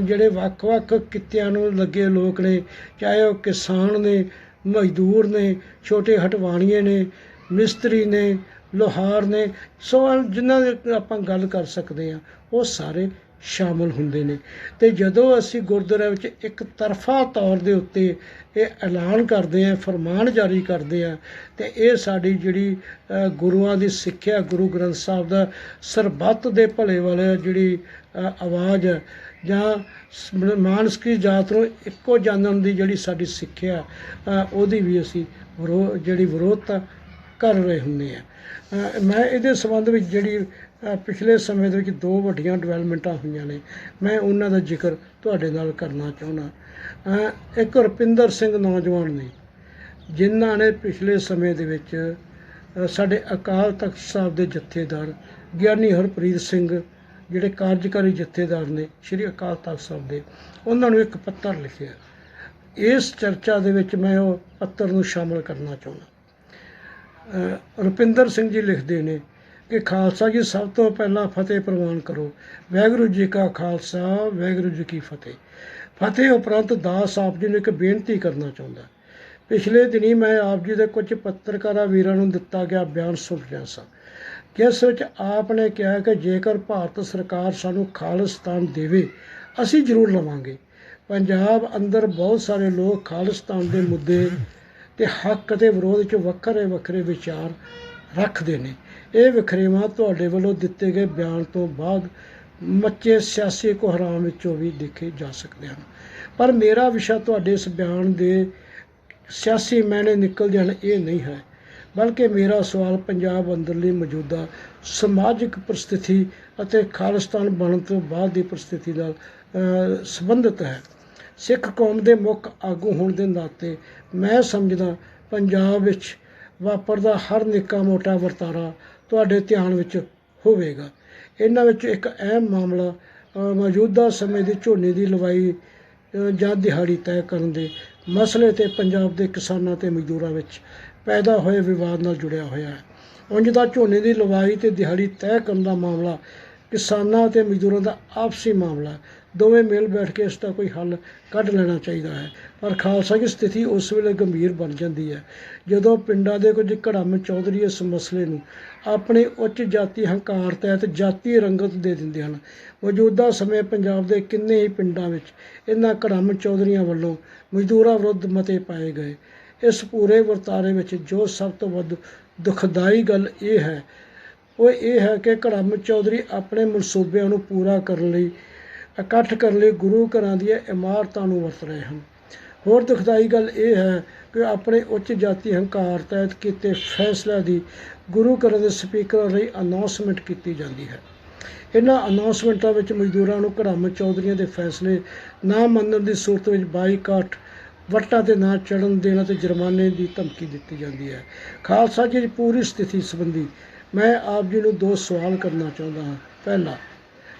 ਜਿਹੜੇ ਵੱਖ-ਵੱਖ ਕਿੱਤਿਆਂ ਨੂੰ ਲੱਗੇ ਲੋਕ ਨੇ, ਚਾਹੇ ਉਹ ਕਿਸਾਨ ਨੇ, ਮਜ਼ਦੂਰ ਨੇ, ਛੋਟੇ ਹਟਵਾਣੀਏ ਨੇ, ਮਿਸਤਰੀ ਨੇ, ਲੁਹਾਰ ਨੇ, ਸੋ ਜਿਨ੍ਹਾਂ ਦੀ ਆਪਾਂ ਗੱਲ ਕਰ ਸਕਦੇ ਹਾਂ, ਉਹ ਸਾਰੇ ਸ਼ਾਮਲ ਹੁੰਦੇ ਨੇ। ਅਤੇ ਜਦੋਂ ਅਸੀਂ ਗੁਰਦੁਆਰੇ ਵਿੱਚ ਇੱਕ ਤਰਫਾ ਤੌਰ ਦੇ ਉੱਤੇ ਇਹ ਐਲਾਨ ਕਰਦੇ ਹਾਂ, ਫਰਮਾਨ ਜਾਰੀ ਕਰਦੇ ਹਾਂ, ਅਤੇ ਇਹ ਸਾਡੀ ਜਿਹੜੀ ਗੁਰੂਆਂ ਦੀ ਸਿੱਖਿਆ, ਗੁਰੂ ਗ੍ਰੰਥ ਸਾਹਿਬ ਦਾ ਸਰਬੱਤ ਦੇ ਭਲੇ ਵਾਲੇ ਜਿਹੜੀ ਆਵਾਜ਼ ਹੈ, ਜਾਂ ਮਾਨਸਿਕ ਜਾਤ ਨੂੰ ਇੱਕੋ ਜਾਣਨ ਦੀ ਜਿਹੜੀ ਸਾਡੀ ਸਿੱਖਿਆ, ਉਹਦੀ ਵੀ ਅਸੀਂ ਜਿਹੜੀ ਵਿਰੋਧਤਾ ਕਰ ਰਹੇ ਹੁੰਦੇ ਹਾਂ। ਮੈਂ ਇਹਦੇ ਸੰਬੰਧ ਵਿੱਚ ਜਿਹੜੀ ਪਿਛਲੇ ਸਮੇਂ ਦੇ ਵਿੱਚ 2 ਵੱਡੀਆਂ ਡਿਵੈਲਪਮੈਂਟਾਂ ਹੋਈਆਂ ਨੇ, ਮੈਂ ਉਹਨਾਂ ਦਾ ਜ਼ਿਕਰ ਤੁਹਾਡੇ ਨਾਲ ਕਰਨਾ ਚਾਹੁੰਦਾ। ਇੱਕ ਰੁਪਿੰਦਰ ਸਿੰਘ ਨੌਜਵਾਨ ਨੇ, ਜਿਨ੍ਹਾਂ ਨੇ ਪਿਛਲੇ ਸਮੇਂ ਦੇ ਵਿੱਚ ਸਾਡੇ ਅਕਾਲ ਤਖਤ ਸਾਹਿਬ ਦੇ ਜਥੇਦਾਰ ਗਿਆਨੀ ਹਰਪ੍ਰੀਤ ਸਿੰਘ, ਜਿਹੜੇ ਕਾਰਜਕਾਰੀ ਜਥੇਦਾਰ ਨੇ ਸ਼੍ਰੀ ਅਕਾਲ ਤਖਤ ਸਾਹਿਬ ਦੇ, ਉਹਨਾਂ ਨੂੰ ਇੱਕ ਪੱਤਰ ਲਿਖਿਆ। ਇਸ ਚਰਚਾ ਦੇ ਵਿੱਚ ਮੈਂ ਉਹ ਪੱਤਰ ਨੂੰ ਸ਼ਾਮਲ ਕਰਨਾ ਚਾਹੁੰਦਾ। ਰੁਪਿੰਦਰ ਸਿੰਘ ਜੀ ਲਿਖਦੇ ਨੇ ਕਿ ਖਾਲਸਾ ਜੀ, ਸਭ ਤੋਂ ਪਹਿਲਾਂ ਫਤਿਹ ਪ੍ਰਵਾਨ ਕਰੋ। ਵਾਹਿਗੁਰੂ ਜੀ ਕਾ ਖਾਲਸਾ, ਵਾਹਿਗੁਰੂ ਜੀ ਕੀ ਫਤਿਹ। ਫਤਿਹ ਉਪਰੰਤ ਦਾਸ ਆਪ ਜੀ ਨੂੰ ਇੱਕ ਬੇਨਤੀ ਕਰਨਾ ਚਾਹੁੰਦਾ। ਪਿਛਲੇ ਦਿਨੀਂ ਮੈਂ ਆਪ ਜੀ ਦੇ ਕੁਝ ਪੱਤਰਕਾਰਾਂ ਵੀਰਾਂ ਨੂੰ ਦਿੱਤਾ ਗਿਆ ਬਿਆਨ ਸੁਣ ਰਿਹਾ ਸਾਂ, ਜਿਸ ਵਿੱਚ ਆਪ ਨੇ ਕਿਹਾ ਕਿ ਜੇਕਰ ਭਾਰਤ ਸਰਕਾਰ ਸਾਨੂੰ ਖਾਲਿਸਤਾਨ ਦੇਵੇ, ਅਸੀਂ ਜ਼ਰੂਰ ਲਵਾਂਗੇ। ਪੰਜਾਬ ਅੰਦਰ ਬਹੁਤ ਸਾਰੇ ਲੋਕ ਖਾਲਿਸਤਾਨ ਦੇ ਮੁੱਦੇ ਅਤੇ ਹੱਕ ਅਤੇ ਵਿਰੋਧ 'ਚ ਵੱਖਰੇ ਵੱਖਰੇ ਵਿਚਾਰ ਰੱਖਦੇ ਨੇ। ਇਹ ਵਖਰੇਵਾਂ ਤੁਹਾਡੇ ਵੱਲੋਂ ਦਿੱਤੇ ਗਏ ਬਿਆਨ ਤੋਂ ਬਾਅਦ ਮੱਚੇ ਸਿਆਸੀ ਕੋਹਰਾਮ ਵਿੱਚੋਂ ਵੀ ਦੇਖੇ ਜਾ ਸਕਦੇ ਹਨ। ਪਰ ਮੇਰਾ ਵਿਸ਼ਾ ਤੁਹਾਡੇ ਇਸ ਬਿਆਨ ਦੇ ਸਿਆਸੀ ਮਾਇਨੇ ਨਿਕਲਦੇ ਹਨ ਇਹ ਨਹੀਂ ਹੈ। ਬਲਕਿ ਮੇਰਾ ਸਵਾਲ ਪੰਜਾਬ ਅੰਦਰਲੀ ਮੌਜੂਦਾ ਸਮਾਜਿਕ ਪਰਿਸਥਿਤੀ ਅਤੇ ਖਾਲਿਸਤਾਨ ਬਣਨ ਤੋਂ ਬਾਅਦ ਦੀ ਪਰਿਸਥਿਤੀ ਨਾਲ ਸੰਬੰਧਿਤ ਹੈ। ਸਿੱਖ ਕੌਮ ਦੇ ਮੁੱਖ ਆਗੂ ਹੋਣ ਦੇ ਨਾਤੇ ਮੈਂ ਸਮਝਦਾ ਪੰਜਾਬ ਵਿੱਚ ਵਾਪਰਦਾ ਹਰ ਨਿੱਕਾ ਮੋਟਾ ਵਰਤਾਰਾ ਤੁਹਾਡੇ ਧਿਆਨ ਵਿੱਚ ਹੋਵੇਗਾ। ਇਹਨਾਂ ਵਿੱਚ ਇੱਕ ਅਹਿਮ ਮਾਮਲਾ ਮੌਜੂਦਾ ਸਮੇਂ ਦੀ ਝੋਨੇ ਦੀ ਲਵਾਈ ਜਾਂ ਦਿਹਾੜੀ ਤੈਅ ਕਰਨ ਦੇ ਮਸਲੇ 'ਤੇ ਪੰਜਾਬ ਦੇ ਕਿਸਾਨਾਂ ਅਤੇ ਮਜ਼ਦੂਰਾਂ ਵਿੱਚ ਪੈਦਾ ਹੋਏ ਵਿਵਾਦ ਨਾਲ ਜੁੜਿਆ ਹੋਇਆ ਹੈ। ਉਂਝ ਤਾਂ ਝੋਨੇ ਦੀ ਲਵਾਈ ਅਤੇ ਦਿਹਾੜੀ ਤੈਅ ਕਰਨ ਦਾ ਮਾਮਲਾ ਕਿਸਾਨਾਂ ਅਤੇ ਮਜ਼ਦੂਰਾਂ ਦਾ ਆਪਸੀ ਮਾਮਲਾ, ਦੋਵੇਂ ਮਿਲ ਬੈਠ ਕੇ ਇਸ ਦਾ ਕੋਈ ਹੱਲ ਕੱਢ ਲੈਣਾ ਚਾਹੀਦਾ ਹੈ। ਪਰ ਖਾਲਸਾ ਦੀ ਸਥਿਤੀ ਉਸ ਵੇਲੇ ਗੰਭੀਰ ਬਣ ਜਾਂਦੀ ਹੈ ਜਦੋਂ ਪਿੰਡਾਂ ਦੇ ਕੁਝ ਘੜਮ ਚੌਧਰੀ ਇਸ ਮਸਲੇ ਨੂੰ ਆਪਣੀ ਉੱਚ ਜਾਤੀ ਹੰਕਾਰ ਤਹਿਤ ਜਾਤੀ ਰੰਗਤ ਦੇ ਦਿੰਦੇ ਹਨ। ਮੌਜੂਦਾ ਸਮੇਂ ਪੰਜਾਬ ਦੇ ਕਿੰਨੇ ਹੀ ਪਿੰਡਾਂ ਵਿੱਚ ਇਹਨਾਂ ਘੜਮ ਚੌਧਰੀਆਂ ਵੱਲੋਂ ਮਜ਼ਦੂਰਾਂ ਵਿਰੁੱਧ ਮਤੇ ਪਾਏ ਗਏ। ਇਸ ਪੂਰੇ ਵਰਤਾਰੇ ਵਿੱਚ ਜੋ ਸਭ ਤੋਂ ਵੱਧ ਦੁਖਦਾਈ ਗੱਲ ਇਹ ਹੈ ਉਹ ਇਹ ਹੈ ਕਿ ਘੜਮ ਚੌਧਰੀ ਆਪਣੇ ਮਨਸੂਬਿਆਂ ਨੂੰ ਪੂਰਾ ਕਰਨ ਲਈ ਇਕੱਠ ਕਰਨ ਲਈ ਗੁਰੂ ਘਰਾਂ ਦੀਆਂ ਇਮਾਰਤਾਂ ਨੂੰ ਵਰਤ ਰਹੇ ਹਨ। ਹੋਰ ਦੁਖਦਾਈ ਗੱਲ ਇਹ ਹੈ ਕਿ ਆਪਣੇ ਉੱਚ ਜਾਤੀ ਹੰਕਾਰ ਤਹਿਤ ਕੀਤੇ ਫੈਸਲਿਆਂ ਦੀ ਗੁਰੂ ਘਰਾਂ ਦੇ ਸਪੀਕਰਾਂ ਲਈ ਅਨਾਉਂਸਮੈਂਟ ਕੀਤੀ ਜਾਂਦੀ ਹੈ। ਇਹਨਾਂ ਅਨਾਉਂਸਮੈਂਟਾਂ ਵਿੱਚ ਮਜ਼ਦੂਰਾਂ ਨੂੰ ਘੜਮ ਚੌਧਰੀਆਂ ਦੇ ਫੈਸਲੇ ਨਾ ਮੰਨਣ ਦੀ ਸੂਰਤ ਵਿੱਚ ਬਾਈਕਾਟ, ਵੱਟਾਂ 'ਤੇ ਨਾ ਚੜ੍ਹਨ ਦੇਣ ਅਤੇ ਜੁਰਮਾਨੇ ਦੀ ਧਮਕੀ ਦਿੱਤੀ ਜਾਂਦੀ ਹੈ। ਖਾਲਸਾ ਜੀ ਦੀ ਪੂਰੀ ਸਥਿਤੀ ਸੰਬੰਧੀ ਮੈਂ ਆਪ ਜੀ ਨੂੰ 2 ਸਵਾਲ ਕਰਨਾ ਚਾਹੁੰਦਾ ਹਾਂ।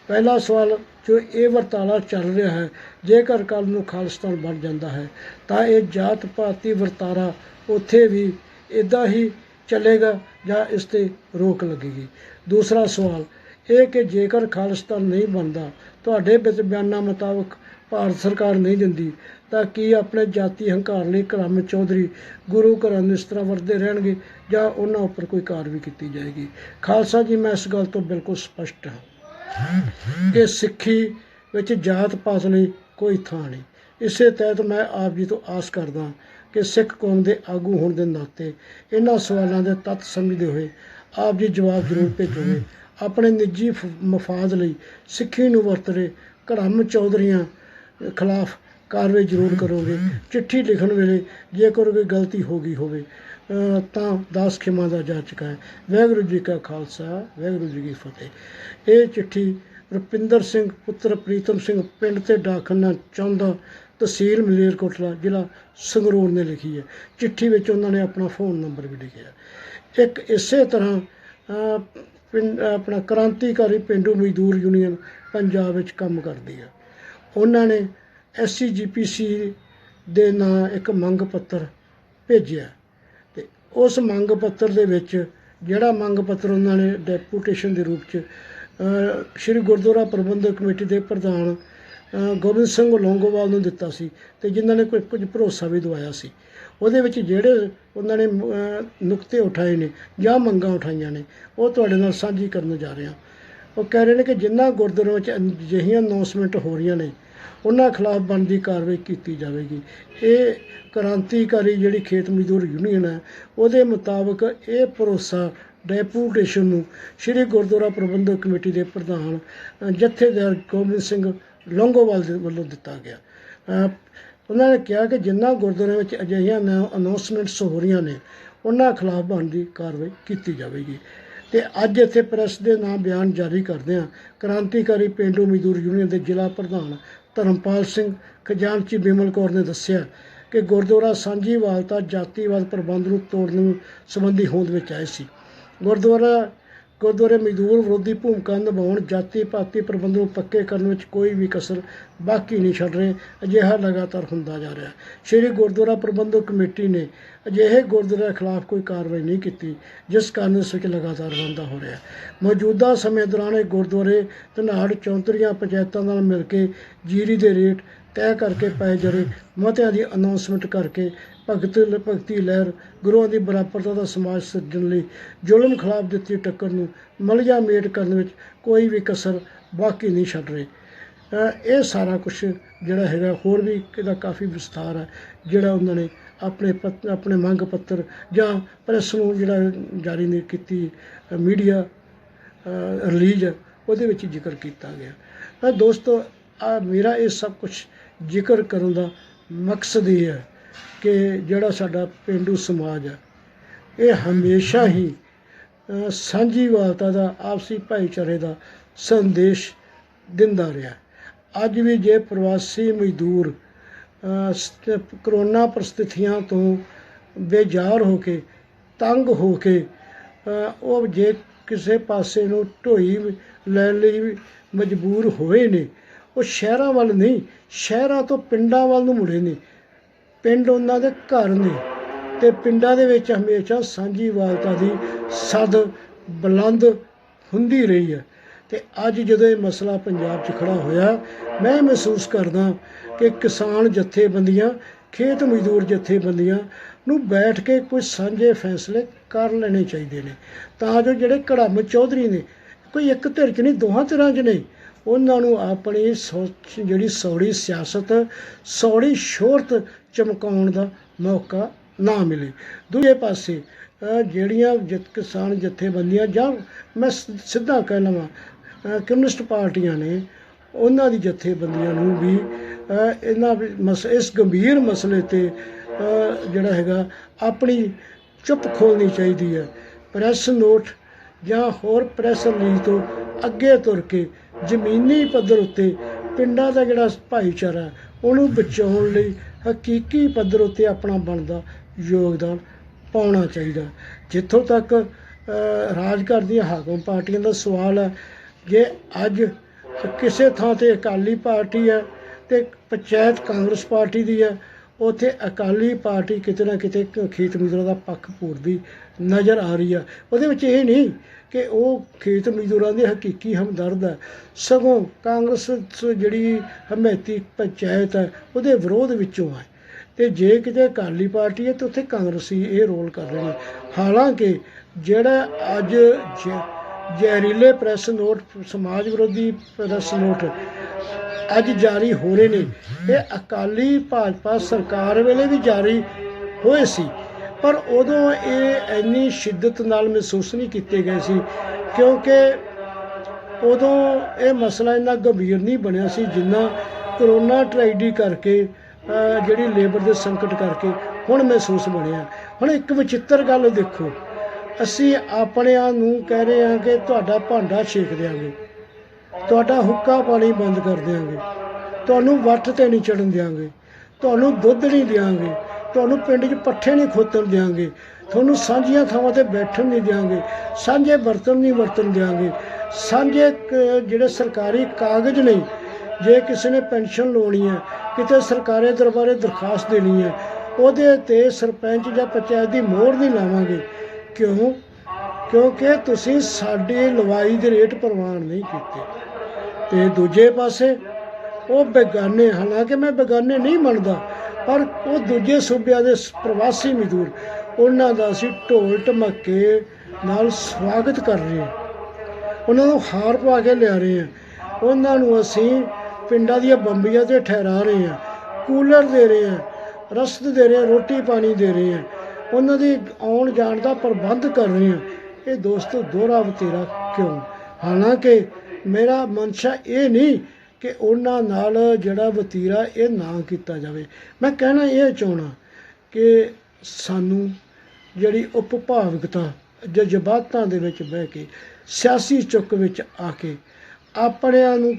ਪਹਿਲਾ ਸਵਾਲ, ਜੋ ਇਹ ਵਰਤਾਰਾ ਚੱਲ ਰਿਹਾ ਹੈ, ਜੇਕਰ ਕੱਲ੍ਹ ਨੂੰ ਖਾਲਿਸਤਾਨ ਬਣ ਜਾਂਦਾ ਹੈ ਤਾਂ ਇਹ ਜਾਤ ਪਾਤੀ ਵਰਤਾਰਾ ਉੱਥੇ ਵੀ ਇੱਦਾਂ ਹੀ ਚੱਲੇਗਾ ਜਾਂ ਇਸ 'ਤੇ ਰੋਕ ਲੱਗੇਗੀ? ਦੂਸਰਾ ਸਵਾਲ ਇਹ ਕਿ ਜੇਕਰ ਖਾਲਿਸਤਾਨ ਨਹੀਂ ਬਣਦਾ, ਤੁਹਾਡੇ ਬਿਆਨਾਂ ਮੁਤਾਬਕ ਭਾਰਤ ਸਰਕਾਰ ਨਹੀਂ ਦਿੰਦੀ, ਤਾਂ ਕੀ ਆਪਣੇ ਜਾਤੀ ਹੰਕਾਰ ਲਈ ਘੜਮ ਚੌਧਰੀ ਗੁਰੂ ਘਰਾਂ ਨੂੰ ਇਸ ਤਰ੍ਹਾਂ ਵਰਤਦੇ ਰਹਿਣਗੇ ਜਾਂ ਉਹਨਾਂ ਉੱਪਰ ਕੋਈ ਕਾਰਵਾਈ ਕੀਤੀ ਜਾਏਗੀ? ਖਾਲਸਾ ਜੀ, ਮੈਂ ਇਸ ਗੱਲ ਤੋਂ ਬਿਲਕੁਲ ਸਪਸ਼ਟ ਹਾਂ ਕਿ ਸਿੱਖੀ ਵਿੱਚ ਜਾਤ ਪਾਤ ਲਈ ਕੋਈ ਥਾਂ ਨਹੀਂ। ਇਸੇ ਤਹਿਤ ਮੈਂ ਆਪ ਜੀ ਤੋਂ ਆਸ ਕਰਦਾ ਕਿ ਸਿੱਖ ਕੌਮ ਦੇ ਆਗੂ ਹੋਣ ਦੇ ਨਾਤੇ ਇਹਨਾਂ ਸਵਾਲਾਂ ਦੇ ਤੱਤ ਸਮਝਦੇ ਹੋਏ ਆਪ ਜੀ ਜਵਾਬ ਜ਼ਰੂਰ ਭੇਜੋਗੇ। ਆਪਣੇ ਨਿੱਜੀ ਮਫਾਦ ਲਈ ਸਿੱਖੀ ਨੂੰ ਵਰਤ ਰਹੇ ਘੜਮ ਚੌਧਰੀਆਂ ਖਿਲਾਫ ਕਾਰਵਾਈ ਜ਼ਰੂਰ ਕਰੋਗੇ। ਚਿੱਠੀ ਲਿਖਣ ਵੇਲੇ ਜੇਕਰ ਕੋਈ ਗਲਤੀ ਹੋ ਗਈ ਹੋਵੇ ਤਾਂ ਦਾਸ ਖਿਮਾ ਦਾ ਜਾਚਕ ਹੈ। ਵਾਹਿਗੁਰੂ ਜੀ ਕਾ ਖਾਲਸਾ, ਵਾਹਿਗੁਰੂ ਜੀ ਕੀ ਫਤਿਹ। ਇਹ ਚਿੱਠੀ ਰੁਪਿੰਦਰ ਸਿੰਘ ਪੁੱਤਰ ਪ੍ਰੀਤਮ ਸਿੰਘ, ਪਿੰਡ ਤੇ ਡਾਕਖਾਨਾ ਚੌਂਦਾ, ਤਹਿਸੀਲ ਮਲੇਰਕੋਟਲਾ, ਜ਼ਿਲ੍ਹਾ ਸੰਗਰੂਰ ਨੇ ਲਿਖੀ ਹੈ। ਚਿੱਠੀ ਵਿੱਚ ਉਹਨਾਂ ਨੇ ਆਪਣਾ ਫ਼ੋਨ ਨੰਬਰ ਵੀ ਲਿਖਿਆ। ਇੱਕ ਇਸੇ ਤਰ੍ਹਾਂ ਆਪਣਾ ਕ੍ਰਾਂਤੀਕਾਰੀ ਪੇਂਡੂ ਮਜ਼ਦੂਰ ਯੂਨੀਅਨ ਪੰਜਾਬ ਵਿੱਚ ਕੰਮ ਕਰਦੀ ਹੈ। ਉਹਨਾਂ ਨੇ SCGPC ਦੇ ਨਾਂ ਇੱਕ ਮੰਗ ਪੱਤਰ ਭੇਜਿਆ ਅਤੇ ਉਸ ਮੰਗ ਪੱਤਰ ਦੇ ਵਿੱਚ ਜਿਹੜਾ ਮੰਗ ਪੱਤਰ ਉਹਨਾਂ ਨੇ ਡੈਪੂਟੇਸ਼ਨ ਦੇ ਰੂਪ 'ਚ ਸ਼੍ਰੀ ਗੁਰਦੁਆਰਾ ਪ੍ਰਬੰਧਕ ਕਮੇਟੀ ਦੇ ਪ੍ਰਧਾਨ ਗੋਬਿੰਦ ਸਿੰਘ ਲੌਂਗੋਵਾਲ ਨੂੰ ਦਿੱਤਾ ਸੀ ਅਤੇ ਜਿਨ੍ਹਾਂ ਨੇ ਕੁਝ ਭਰੋਸਾ ਵੀ ਦਵਾਇਆ ਸੀ। ਉਹਦੇ ਵਿੱਚ ਜਿਹੜੇ ਉਹਨਾਂ ਨੇ ਨੁਕਤੇ ਉਠਾਏ ਨੇ ਜਾਂ ਮੰਗਾਂ ਉਠਾਈਆਂ ਨੇ ਉਹ ਤੁਹਾਡੇ ਨਾਲ ਸਾਂਝੀ ਕਰਨ ਜਾ ਰਿਹਾ। ਉਹ ਕਹਿ ਰਹੇ ਨੇ ਕਿ ਜਿਨ੍ਹਾਂ ਗੁਰਦੁਆਰਿਆਂ ਵਿੱਚ ਅਜਿਹੀਆਂ ਅਨਾਉਂਸਮੈਂਟ ਹੋ ਰਹੀਆਂ ਨੇ ਉਹਨਾਂ ਖਿਲਾਫ ਬਣਦੀ ਕਾਰਵਾਈ ਕੀਤੀ ਜਾਵੇਗੀ। ਇਹ ਕ੍ਰਾਂਤੀਕਾਰੀ ਜਿਹੜੀ ਖੇਤ ਮਜ਼ਦੂਰ ਯੂਨੀਅਨ ਹੈ ਉਹਦੇ ਮੁਤਾਬਕ ਇਹ ਭਰੋਸਾ ਡੈਪੂਟੇਸ਼ਨ ਨੂੰ ਸ਼੍ਰੀ ਗੁਰਦੁਆਰਾ ਪ੍ਰਬੰਧਕ ਕਮੇਟੀ ਦੇ ਪ੍ਰਧਾਨ ਜਥੇਦਾਰ ਗੋਬਿੰਦ ਸਿੰਘ ਲੌਂਗੋਵਾਲ ਦੇ ਵੱਲੋਂ ਦਿੱਤਾ ਗਿਆ। ਉਹਨਾਂ ਨੇ ਕਿਹਾ ਕਿ ਜਿਨ੍ਹਾਂ ਗੁਰਦੁਆਰਿਆਂ ਵਿੱਚ ਅਜਿਹੀਆਂ ਅਨਾਉਂਸਮੈਂਟਸ ਹੋ ਰਹੀਆਂ ਨੇ ਉਹਨਾਂ ਖਿਲਾਫ ਬਣਦੀ ਕਾਰਵਾਈ ਕੀਤੀ ਜਾਵੇਗੀ। ਅਤੇ ਅੱਜ ਇੱਥੇ ਪ੍ਰੈਸ ਦੇ ਨਾਂ ਬਿਆਨ ਜਾਰੀ ਕਰਦਿਆਂ ਕ੍ਰਾਂਤੀਕਾਰੀ ਪੇਂਡੂ ਮਜ਼ਦੂਰ ਯੂਨੀਅਨ ਦੇ ਜ਼ਿਲ੍ਹਾ ਪ੍ਰਧਾਨ ਧਰਮਪਾਲ ਸਿੰਘ, ਖਜ਼ਾਨਚੀ ਬਿਮਲ ਕੌਰ ਨੇ ਦੱਸਿਆ ਕਿ ਗੁਰਦੁਆਰਾ ਸਾਂਝੀਵਾਲਤਾ ਜਾਤੀਵਾਦ ਪ੍ਰਬੰਧ ਨੂੰ ਤੋੜਨ ਸੰਬੰਧੀ ਹੋਂਦ ਵਿੱਚ ਆਏ ਸੀ। ਗੁਰਦੁਆਰੇ ਮਜ਼ਦੂਰ ਵਿਰੋਧੀ ਭੂਮਿਕਾ ਨਿਭਾਉਣ, ਜਾਤੀ ਪਾਤੀ ਪ੍ਰਬੰਧ ਨੂੰ ਪੱਕੇ ਕਰਨ ਵਿੱਚ ਕੋਈ ਵੀ ਕਸਰ ਬਾਕੀ ਨਹੀਂ ਛੱਡ ਰਹੇ। ਅਜਿਹਾ ਲਗਾਤਾਰ ਹੁੰਦਾ ਜਾ ਰਿਹਾ। ਸ਼੍ਰੀ ਗੁਰਦੁਆਰਾ ਪ੍ਰਬੰਧਕ ਕਮੇਟੀ ਨੇ ਅਜਿਹੇ ਗੁਰਦੁਆਰਿਆਂ ਖਿਲਾਫ ਕੋਈ ਕਾਰਵਾਈ ਨਹੀਂ ਕੀਤੀ, ਜਿਸ ਕਾਰਨ ਇਸ ਵਿੱਚ ਲਗਾਤਾਰ ਵਾਧਾ ਹੋ ਰਿਹਾ। ਮੌਜੂਦਾ ਸਮੇਂ ਦੌਰਾਨ ਇਹ ਗੁਰਦੁਆਰੇ ਧਨਾੜ ਚੌਂਤਰੀਆਂ ਪੰਚਾਇਤਾਂ ਨਾਲ ਮਿਲ ਕੇ ਜੀਰੀ ਦੇ ਰੇਟ ਤੈਅ ਕਰਕੇ ਪਾਏ ਜਿਹੜੇ ਮਤਿਆਂ ਦੀ ਅਨਾਉਂਸਮੈਂਟ ਕਰਕੇ ਭਗਤੀ ਲਹਿਰ, ਗੁਰੂਆਂ ਦੀ ਬਰਾਬਰਤਾ ਦਾ ਸਮਾਜ ਸਿਰਜਣ ਲਈ ਜ਼ੁਲਮ ਖਿਲਾਫ ਦਿੱਤੀ ਟੱਕਰ ਨੂੰ ਮਲੀਆ ਮੇਟ ਕਰਨ ਵਿੱਚ ਕੋਈ ਵੀ ਕਸਰ ਬਾਕੀ ਨਹੀਂ ਛੱਡ ਰਹੇ। ਇਹ ਸਾਰਾ ਕੁਛ ਜਿਹੜਾ ਹੈਗਾ ਹੋਰ ਵੀ ਇਹਦਾ ਕਾਫੀ ਵਿਸਥਾਰ ਹੈ ਜਿਹੜਾ ਉਹਨਾਂ ਨੇ ਆਪਣੇ ਮੰਗ ਪੱਤਰ ਜਾਂ ਪ੍ਰੈਸ ਨੂੰ ਜਿਹੜਾ ਜਾਰੀ ਨੇ ਕੀਤੀ ਮੀਡੀਆ ਰਿਲੀਜ਼ ਉਹਦੇ ਵਿੱਚ ਜ਼ਿਕਰ ਕੀਤਾ ਗਿਆ। ਦੋਸਤੋ, ਮੇਰਾ ਇਹ ਸਭ ਕੁਛ ਜ਼ਿਕਰ ਕਰਨ ਦਾ ਮਕਸਦ ਇਹ ਹੈ ਕਿ ਜਿਹੜਾ ਸਾਡਾ ਪੇਂਡੂ ਸਮਾਜ ਹੈ ਇਹ ਹਮੇਸ਼ਾ ਹੀ ਸਾਂਝੀਵਾਲਤਾ ਦਾ, ਆਪਸੀ ਭਾਈਚਾਰੇ ਦਾ ਸੰਦੇਸ਼ ਦਿੰਦਾ ਰਿਹਾ। ਅੱਜ ਵੀ ਜੇ ਪ੍ਰਵਾਸੀ ਮਜ਼ਦੂਰ ਕਰੋਨਾ ਪਰਿਸਥਿਤੀਆਂ ਤੋਂ ਬੇਜ਼ਾਰ ਹੋ ਕੇ, ਤੰਗ ਹੋ ਕੇ, ਉਹ ਜੇ ਕਿਸੇ ਪਾਸੇ ਨੂੰ ਢੋਈ ਲੈਣ ਲਈ ਮਜਬੂਰ ਹੋਏ ਨੇ, ਉਹ ਸ਼ਹਿਰਾਂ ਵੱਲ ਨਹੀਂ, ਸ਼ਹਿਰਾਂ ਤੋਂ ਪਿੰਡਾਂ ਵੱਲ ਨੂੰ ਮੁੜੇ ਨੇ। ਪਿੰਡ ਉਹਨਾਂ ਦੇ ਘਰ ਨੇ ਅਤੇ ਪਿੰਡਾਂ ਦੇ ਵਿੱਚ ਹਮੇਸ਼ਾ ਸਾਂਝੀਵਾਲਤਾ ਦੀ ਸਦ ਬੁਲੰਦ ਹੁੰਦੀ ਰਹੀ ਹੈ। ਅਤੇ ਅੱਜ ਜਦੋਂ ਇਹ ਮਸਲਾ ਪੰਜਾਬ 'ਚ ਖੜ੍ਹਾ ਹੋਇਆ, ਮੈਂ ਮਹਿਸੂਸ ਕਰਦਾ ਕਿ ਕਿਸਾਨ ਜਥੇਬੰਦੀਆਂ, ਖੇਤ ਮਜ਼ਦੂਰ ਜਥੇਬੰਦੀਆਂ ਨੂੰ ਬੈਠ ਕੇ ਕੁਝ ਸਾਂਝੇ ਫੈਸਲੇ ਕਰ ਲੈਣੇ ਚਾਹੀਦੇ ਨੇ, ਤਾਂ ਜੋ ਜਿਹੜੇ ਘੜੰਮ ਚੌਧਰੀ ਨੇ, ਕੋਈ ਇੱਕ ਧਿਰ 'ਚ ਨਹੀਂ, ਦੋਹਾਂ ਧਿਰਾਂ 'ਚ ਨੇ, ਉਹਨਾਂ ਨੂੰ ਆਪਣੀ ਜਿਹੜੀ ਸੌੜੀ ਸਿਆਸਤ, ਸੌੜੀ ਸ਼ੋਹਰਤ ਚਮਕਾਉਣ ਦਾ ਮੌਕਾ ਨਾ ਮਿਲੇ। ਦੂਜੇ ਪਾਸੇ ਜਿਹੜੀਆਂ ਕਿਸਾਨ ਜਥੇਬੰਦੀਆਂ, ਜਾਂ ਮੈਂ ਸਿੱਧਾ ਕਹਿ ਲਵਾਂ ਕਮਿਊਨਿਸਟ ਪਾਰਟੀਆਂ ਨੇ, ਉਹਨਾਂ ਦੀ ਜਥੇਬੰਦੀਆਂ ਨੂੰ ਵੀ ਇਸ ਗੰਭੀਰ ਮਸਲੇ 'ਤੇ ਜਿਹੜਾ ਹੈਗਾ ਆਪਣੀ ਚੁੱਪ ਖੋਲ੍ਹਣੀ ਚਾਹੀਦੀ ਹੈ। ਪ੍ਰੈਸ ਨੋਟ ਜਾਂ ਹੋਰ ਪ੍ਰੈਸ ਰਿਲੀਜ਼ ਤੋਂ ਅੱਗੇ ਤੁਰ ਕੇ ਜ਼ਮੀਨੀ ਪੱਧਰ ਉੱਤੇ ਪਿੰਡਾਂ ਦਾ ਜਿਹੜਾ ਭਾਈਚਾਰਾ, ਉਹਨੂੰ ਬਚਾਉਣ ਲਈ ਹਕੀਕੀ ਪੱਧਰ ਉੱਤੇ ਆਪਣਾ ਬਣਦਾ ਯੋਗਦਾਨ ਪਾਉਣਾ ਚਾਹੀਦਾ। ਜਿੱਥੋਂ ਤੱਕ ਰਾਜ ਕਰਦੀਆਂ ਹਾਕਮ ਪਾਰਟੀਆਂ ਦਾ ਸਵਾਲ ਹੈ, ਜੇ ਅੱਜ ਕਿਸੇ ਥਾਂ 'ਤੇ ਅਕਾਲੀ ਪਾਰਟੀ ਹੈ ਅਤੇ ਪੰਚਾਇਤ ਕਾਂਗਰਸ ਪਾਰਟੀ ਦੀ ਹੈ, ਉੱਥੇ ਅਕਾਲੀ ਪਾਰਟੀ ਕਿਤੇ ਨਾ ਕਿਤੇ ਖੇਤ ਮਜ਼ਦੂਰਾਂ ਦਾ ਪੱਖ ਪੂਰਦੀ ਨਜ਼ਰ ਆ ਰਹੀ ਆ। ਉਹਦੇ ਵਿੱਚ ਇਹ ਨਹੀਂ ਕਿ ਉਹ ਖੇਤ ਮਜ਼ਦੂਰਾਂ ਦੇ ਹਕੀਕੀ ਹਮਦਰਦ ਹੈ, ਸਗੋਂ ਕਾਂਗਰਸ ਜਿਹੜੀ ਹਮੈਤੀ ਪੰਚਾਇਤ ਹੈ ਉਹਦੇ ਵਿਰੋਧ ਵਿੱਚੋਂ ਹੈ। ਅਤੇ ਜੇ ਕਿਤੇ ਅਕਾਲੀ ਪਾਰਟੀ ਹੈ ਤਾਂ ਉੱਥੇ ਕਾਂਗਰਸੀ ਇਹ ਰੋਲ ਕਰ ਰਹੇ ਨੇ। ਹਾਲਾਂਕਿ ਜਿਹੜਾ ਅੱਜ ਜ਼ਹਿਰੀਲੇ ਪ੍ਰੈਸ ਨੋਟ, ਸਮਾਜ ਵਿਰੋਧੀ ਪ੍ਰੈਸ ਨੋਟ ਅੱਜ ਜਾਰੀ ਹੋ ਰਹੇ ਨੇ, ਇਹ ਅਕਾਲੀ ਭਾਜਪਾ ਸਰਕਾਰ ਵੇਲੇ ਵੀ ਜਾਰੀ ਹੋਏ ਸੀ, ਪਰ ਉਦੋਂ ਇਹ ਇੰਨੀ ਸ਼ਿੱਦਤ ਨਾਲ ਮਹਿਸੂਸ ਨਹੀਂ ਕੀਤੇ ਗਏ ਸੀ, ਕਿਉਂਕਿ ਉਦੋਂ ਇਹ ਮਸਲਾ ਇੰਨਾ ਗੰਭੀਰ ਨਹੀਂ ਬਣਿਆ ਸੀ ਜਿੰਨਾ ਕਰੋਨਾ ਟ੍ਰੈਜਡੀ ਕਰਕੇ, ਜਿਹੜੀ ਲੇਬਰ ਦੇ ਸੰਕਟ ਕਰਕੇ ਹੁਣ ਮਹਿਸੂਸ ਬਣਿਆ। ਹੁਣ ਇੱਕ ਵਿਚਿੱਤਰ ਗੱਲ ਦੇਖੋ, ਅਸੀਂ ਆਪਣਿਆਂ ਨੂੰ ਕਹਿ ਰਹੇ ਹਾਂ ਕਿ ਤੁਹਾਡਾ ਭਾਂਡਾ ਛੇਕ ਦਿਆਂਗੇ, ਤੁਹਾਡਾ ਹੁੱਕਾ ਪਾਣੀ ਬੰਦ ਕਰ ਦਿਆਂਗੇ, ਤੁਹਾਨੂੰ ਵੱਟ 'ਤੇ ਨਹੀਂ ਚੜ੍ਹਨ ਦਿਆਂਗੇ, ਤੁਹਾਨੂੰ ਦੁੱਧ ਨਹੀਂ ਦਿਆਂਗੇ, ਤੁਹਾਨੂੰ ਪਿੰਡ 'ਚ ਪੱਠੇ ਨਹੀਂ ਖੋਤਣ ਦਿਆਂਗੇ, ਤੁਹਾਨੂੰ ਸਾਂਝੀਆਂ ਥਾਵਾਂ 'ਤੇ ਬੈਠਣ ਨਹੀਂ ਦਿਆਂਗੇ, ਸਾਂਝੇ ਬਰਤਨ ਨਹੀਂ ਵਰਤਣ ਦਿਆਂਗੇ, ਸਾਂਝੇ ਜਿਹੜੇ ਸਰਕਾਰੀ ਕਾਗਜ਼ ਨਹੀਂ, ਜੇ ਕਿਸੇ ਨੇ ਪੈਨਸ਼ਨ ਲਾਉਣੀ ਹੈ, ਕਿਤੇ ਸਰਕਾਰੀ ਦਰਬਾਰੇ ਦਰਖਾਸਤ ਦੇਣੀ ਹੈ, ਉਹਦੇ 'ਤੇ ਸਰਪੰਚ ਜਾਂ ਪੰਚਾਇਤ ਦੀ ਮੋਹਰ ਨਹੀਂ ਲਾਵਾਂਗੇ। ਕਿਉਂ? ਕਿਉਂਕਿ ਤੁਸੀਂ ਸਾਡੀ ਲਵਾਈ ਦੇ ਰੇਟ ਪ੍ਰਵਾਨ ਨਹੀਂ ਕੀਤੇ। ਅਤੇ ਦੂਜੇ ਪਾਸੇ ਉਹ ਬੇਗਾਨੇ, ਹਾਲਾਂਕਿ ਮੈਂ ਬੇਗਾਨੇ ਨਹੀਂ ਮੰਨਦਾ, ਪਰ ਉਹ ਦੂਜੇ ਸੂਬਿਆਂ ਦੇ ਪ੍ਰਵਾਸੀ ਮਜ਼ਦੂਰ, ਉਹਨਾਂ ਦਾ ਅਸੀਂ ਢੋਲ ਢਮੱਕੇ ਨਾਲ ਸਵਾਗਤ ਕਰ ਰਹੇ ਹਾਂ, ਉਹਨਾਂ ਨੂੰ ਹਾਰ ਪਾ ਕੇ ਲਿਆ ਰਹੇ ਹਾਂ, ਉਹਨਾਂ ਨੂੰ ਅਸੀਂ ਪਿੰਡਾਂ ਦੀਆਂ ਬੰਬੀਆਂ 'ਤੇ ਠਹਿਰਾ ਰਹੇ ਹਾਂ, ਕੂਲਰ ਦੇ ਰਹੇ ਹਾਂ, ਰਸਦ ਦੇ ਰਹੇ ਹਾਂ, ਰੋਟੀ ਪਾਣੀ ਦੇ ਰਹੇ ਹਾਂ, ਉਹਨਾਂ ਦੀ ਆਉਣ ਜਾਣ ਦਾ ਪ੍ਰਬੰਧ ਕਰ ਰਹੇ ਹਾਂ। ਇਹ ਦੋਸਤੋ ਦੋਹਰਾ ਵਤੀਰਾ ਕਿਉਂ? ਹਾਲਾਂਕਿ ਮੇਰਾ ਮਨਸ਼ਾ ਇਹ ਨਹੀਂ ਕਿ ਉਹਨਾਂ ਨਾਲ ਜਿਹੜਾ ਵਤੀਰਾ ਇਹ ਨਾ ਕੀਤਾ ਜਾਵੇ। ਮੈਂ ਕਹਿਣਾ ਇਹ ਚਾਹੁੰਦਾ ਕਿ ਸਾਨੂੰ ਜਿਹੜੀ ਉਪਭਾਵਿਕਤਾ, ਜਜ਼ਬਾਤਾਂ ਦੇ ਵਿੱਚ ਬਹਿ ਕੇ, ਸਿਆਸੀ ਚੁੱਕ ਵਿੱਚ ਆ ਕੇ ਆਪਣਿਆਂ ਨੂੰ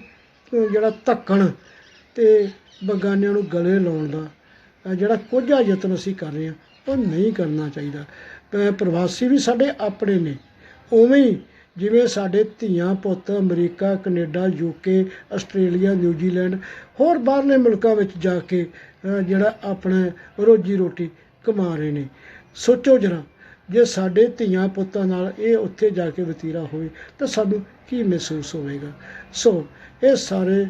ਜਿਹੜਾ ਧੱਕਣ ਅਤੇ ਬੇਗਾਨਿਆਂ ਨੂੰ ਗਲੇ ਲਾਉਣ ਦਾ ਜਿਹੜਾ ਕੋਝਾ ਯਤਨ ਅਸੀਂ ਕਰ ਰਹੇ ਹਾਂ, ਉਹ ਨਹੀਂ ਕਰਨਾ ਚਾਹੀਦਾ। ਪ੍ਰਵਾਸੀ ਵੀ ਸਾਡੇ ਆਪਣੇ ਨੇ, ਉਵੇਂ ਹੀ ਜਿਵੇਂ ਸਾਡੇ ਧੀਆਂ ਪੁੱਤ America, Canada, UK, Australia, New Zealand, ਹੋਰ ਬਾਹਰਲੇ ਮੁਲਕਾਂ ਵਿੱਚ ਜਾ ਕੇ ਜਿਹੜਾ ਆਪਣਾ ਰੋਜੀ ਰੋਟੀ ਕਮਾ ਰਹੇ ਨੇ। ਸੋਚੋ ਜਰਾ, ਜੇ ਸਾਡੇ ਧੀਆਂ ਪੁੱਤਾਂ ਨਾਲ ਇਹ ਉੱਥੇ ਜਾ ਕੇ ਵਤੀਰਾ ਹੋਵੇ ਤਾਂ ਸਾਨੂੰ ਕੀ ਮਹਿਸੂਸ ਹੋਵੇਗਾ। ਸੋ ਇਹ ਸਾਰੇ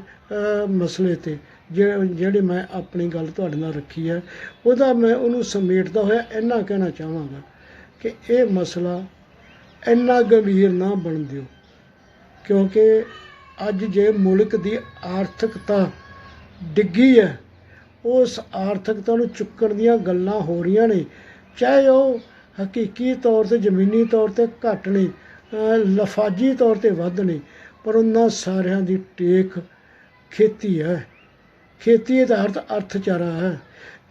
ਮਸਲੇ 'ਤੇ ਜਿਹੜੇ ਮੈਂ ਆਪਣੀ ਗੱਲ ਤੁਹਾਡੇ ਨਾਲ ਰੱਖੀ ਹੈ, ਮੈਂ ਉਹਨੂੰ ਸਮੇਟਦਾ ਹੋਇਆ ਇੰਨਾ ਕਹਿਣਾ ਚਾਹਾਂਗਾ ਕਿ ਇਹ ਮਸਲਾ ਇੰਨਾ ਗੰਭੀਰ ਨਾ ਬਣ ਦਿਓ, ਕਿਉਂਕਿ ਅੱਜ ਜੇ ਮੁਲਕ ਦੀ ਆਰਥਿਕਤਾ ਡਿੱਗੀ ਹੈ, ਉਸ ਆਰਥਿਕਤਾ ਨੂੰ ਚੁੱਕਣ ਦੀਆਂ ਗੱਲਾਂ ਹੋ ਰਹੀਆਂ ਨੇ, ਚਾਹੇ ਉਹ ਹਕੀਕੀ ਤੌਰ 'ਤੇ, ਜ਼ਮੀਨੀ ਤੌਰ 'ਤੇ ਘੱਟ ਨੇ, ਲਫਾਜੀ ਤੌਰ 'ਤੇ ਵੱਧ ਨੇ, ਪਰ ਉਹਨਾਂ ਸਾਰਿਆਂ ਦੀ ਟੇਕ ਖੇਤੀ ਹੈ। ਖੇਤੀ ਆਧਾਰਿਤ ਅਰਥਚਾਰਾ ਹੈ,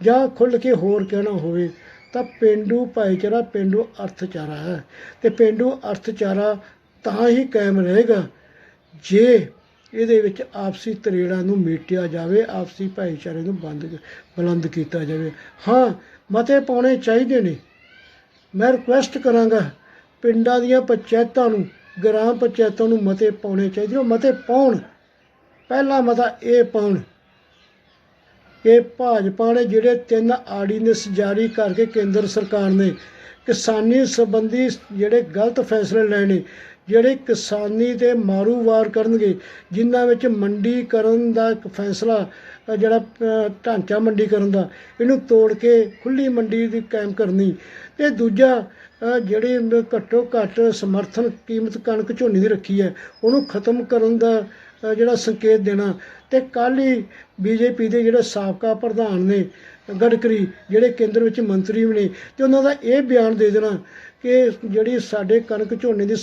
ਜਾਂ ਖੁੱਲ੍ਹ ਕੇ ਹੋਰ ਕਹਿਣਾ ਹੋਵੇ ਤਾਂ ਪੇਂਡੂ ਭਾਈਚਾਰਾ ਪੇਂਡੂ ਅਰਥਚਾਰਾ ਹੈ, ਅਤੇ ਪੇਂਡੂ ਅਰਥਚਾਰਾ ਤਾਂ ਹੀ ਕਾਇਮ ਰਹੇਗਾ ਜੇ ਇਹਦੇ ਵਿੱਚ ਆਪਸੀ ਤਰੇੜਾਂ ਨੂੰ ਮੇਟਿਆ ਜਾਵੇ, ਆਪਸੀ ਭਾਈਚਾਰੇ ਨੂੰ ਬੁਲੰਦ ਕੀਤਾ ਜਾਵੇ। ਹਾਂ, ਮਤੇ ਪਾਉਣੇ ਚਾਹੀਦੇ ਨੇ। ਮੈਂ ਰਿਕੁਐਸਟ ਕਰਾਂਗਾ ਪਿੰਡਾਂ ਦੀਆਂ ਪੰਚਾਇਤਾਂ ਨੂੰ, ਗ੍ਰਾਮ ਪੰਚਾਇਤਾਂ ਨੂੰ ਮਤੇ ਪਾਉਣੇ ਚਾਹੀਦੇ। ਉਹ ਮਤੇ ਪਾਉਣ। ਪਹਿਲਾ ਮਤਾ ਇਹ ਪਾਉਣ ਕਿ ਭਾਜਪਾ ਨੇ ਜਿਹੜੇ 3 ਆਰਡੀਨੈਂਸ ਜਾਰੀ ਕਰਕੇ ਕੇਂਦਰ ਸਰਕਾਰ ਨੇ ਕਿਸਾਨੀ ਸੰਬੰਧੀ ਜਿਹੜੇ ਗਲਤ ਫੈਸਲੇ ਲੈਣੇ, ਜਿਹੜੇ ਕਿਸਾਨੀ 'ਤੇ ਮਾਰੂ ਵਾਰ ਕਰਨਗੇ, ਜਿਨ੍ਹਾਂ ਵਿੱਚ ਮੰਡੀਕਰਨ ਦਾ ਇੱਕ ਫੈਸਲਾ ਜਿਹੜਾ ਢਾਂਚਾ ਮੰਡੀਕਰਨ ਦਾ, ਇਹਨੂੰ ਤੋੜ ਕੇ ਖੁੱਲ੍ਹੀ ਮੰਡੀ ਦੀ ਕਾਇਮ ਕਰਨੀ, ਅਤੇ ਦੂਜਾ ਜਿਹੜੀ ਘੱਟੋ ਘੱਟ ਸਮਰਥਨ ਕੀਮਤ ਕਣਕ ਝੋਨੇ ਦੀ ਰੱਖੀ ਹੈ ਉਹਨੂੰ ਖਤਮ ਕਰਨ ਦਾ ਜਿਹੜਾ ਸੰਕੇਤ ਦੇਣਾ। ਅਤੇ ਕੱਲ੍ਹ ਹੀ BJP ਦੇ ਜਿਹੜੇ ਸਾਬਕਾ ਪ੍ਰਧਾਨ ਨੇ ਗਡਕਰੀ, ਜਿਹੜੇ ਕੇਂਦਰ ਵਿੱਚ ਮੰਤਰੀ ਵੀ ਨੇ, ਅਤੇ ਉਹਨਾਂ ਦਾ ਇਹ ਬਿਆਨ ਦੇ ਦੇਣਾ ਕਿ ਜਿਹੜੀ ਸਾਡੇ ਕਣਕ ਝੋਨੇ ਦੀ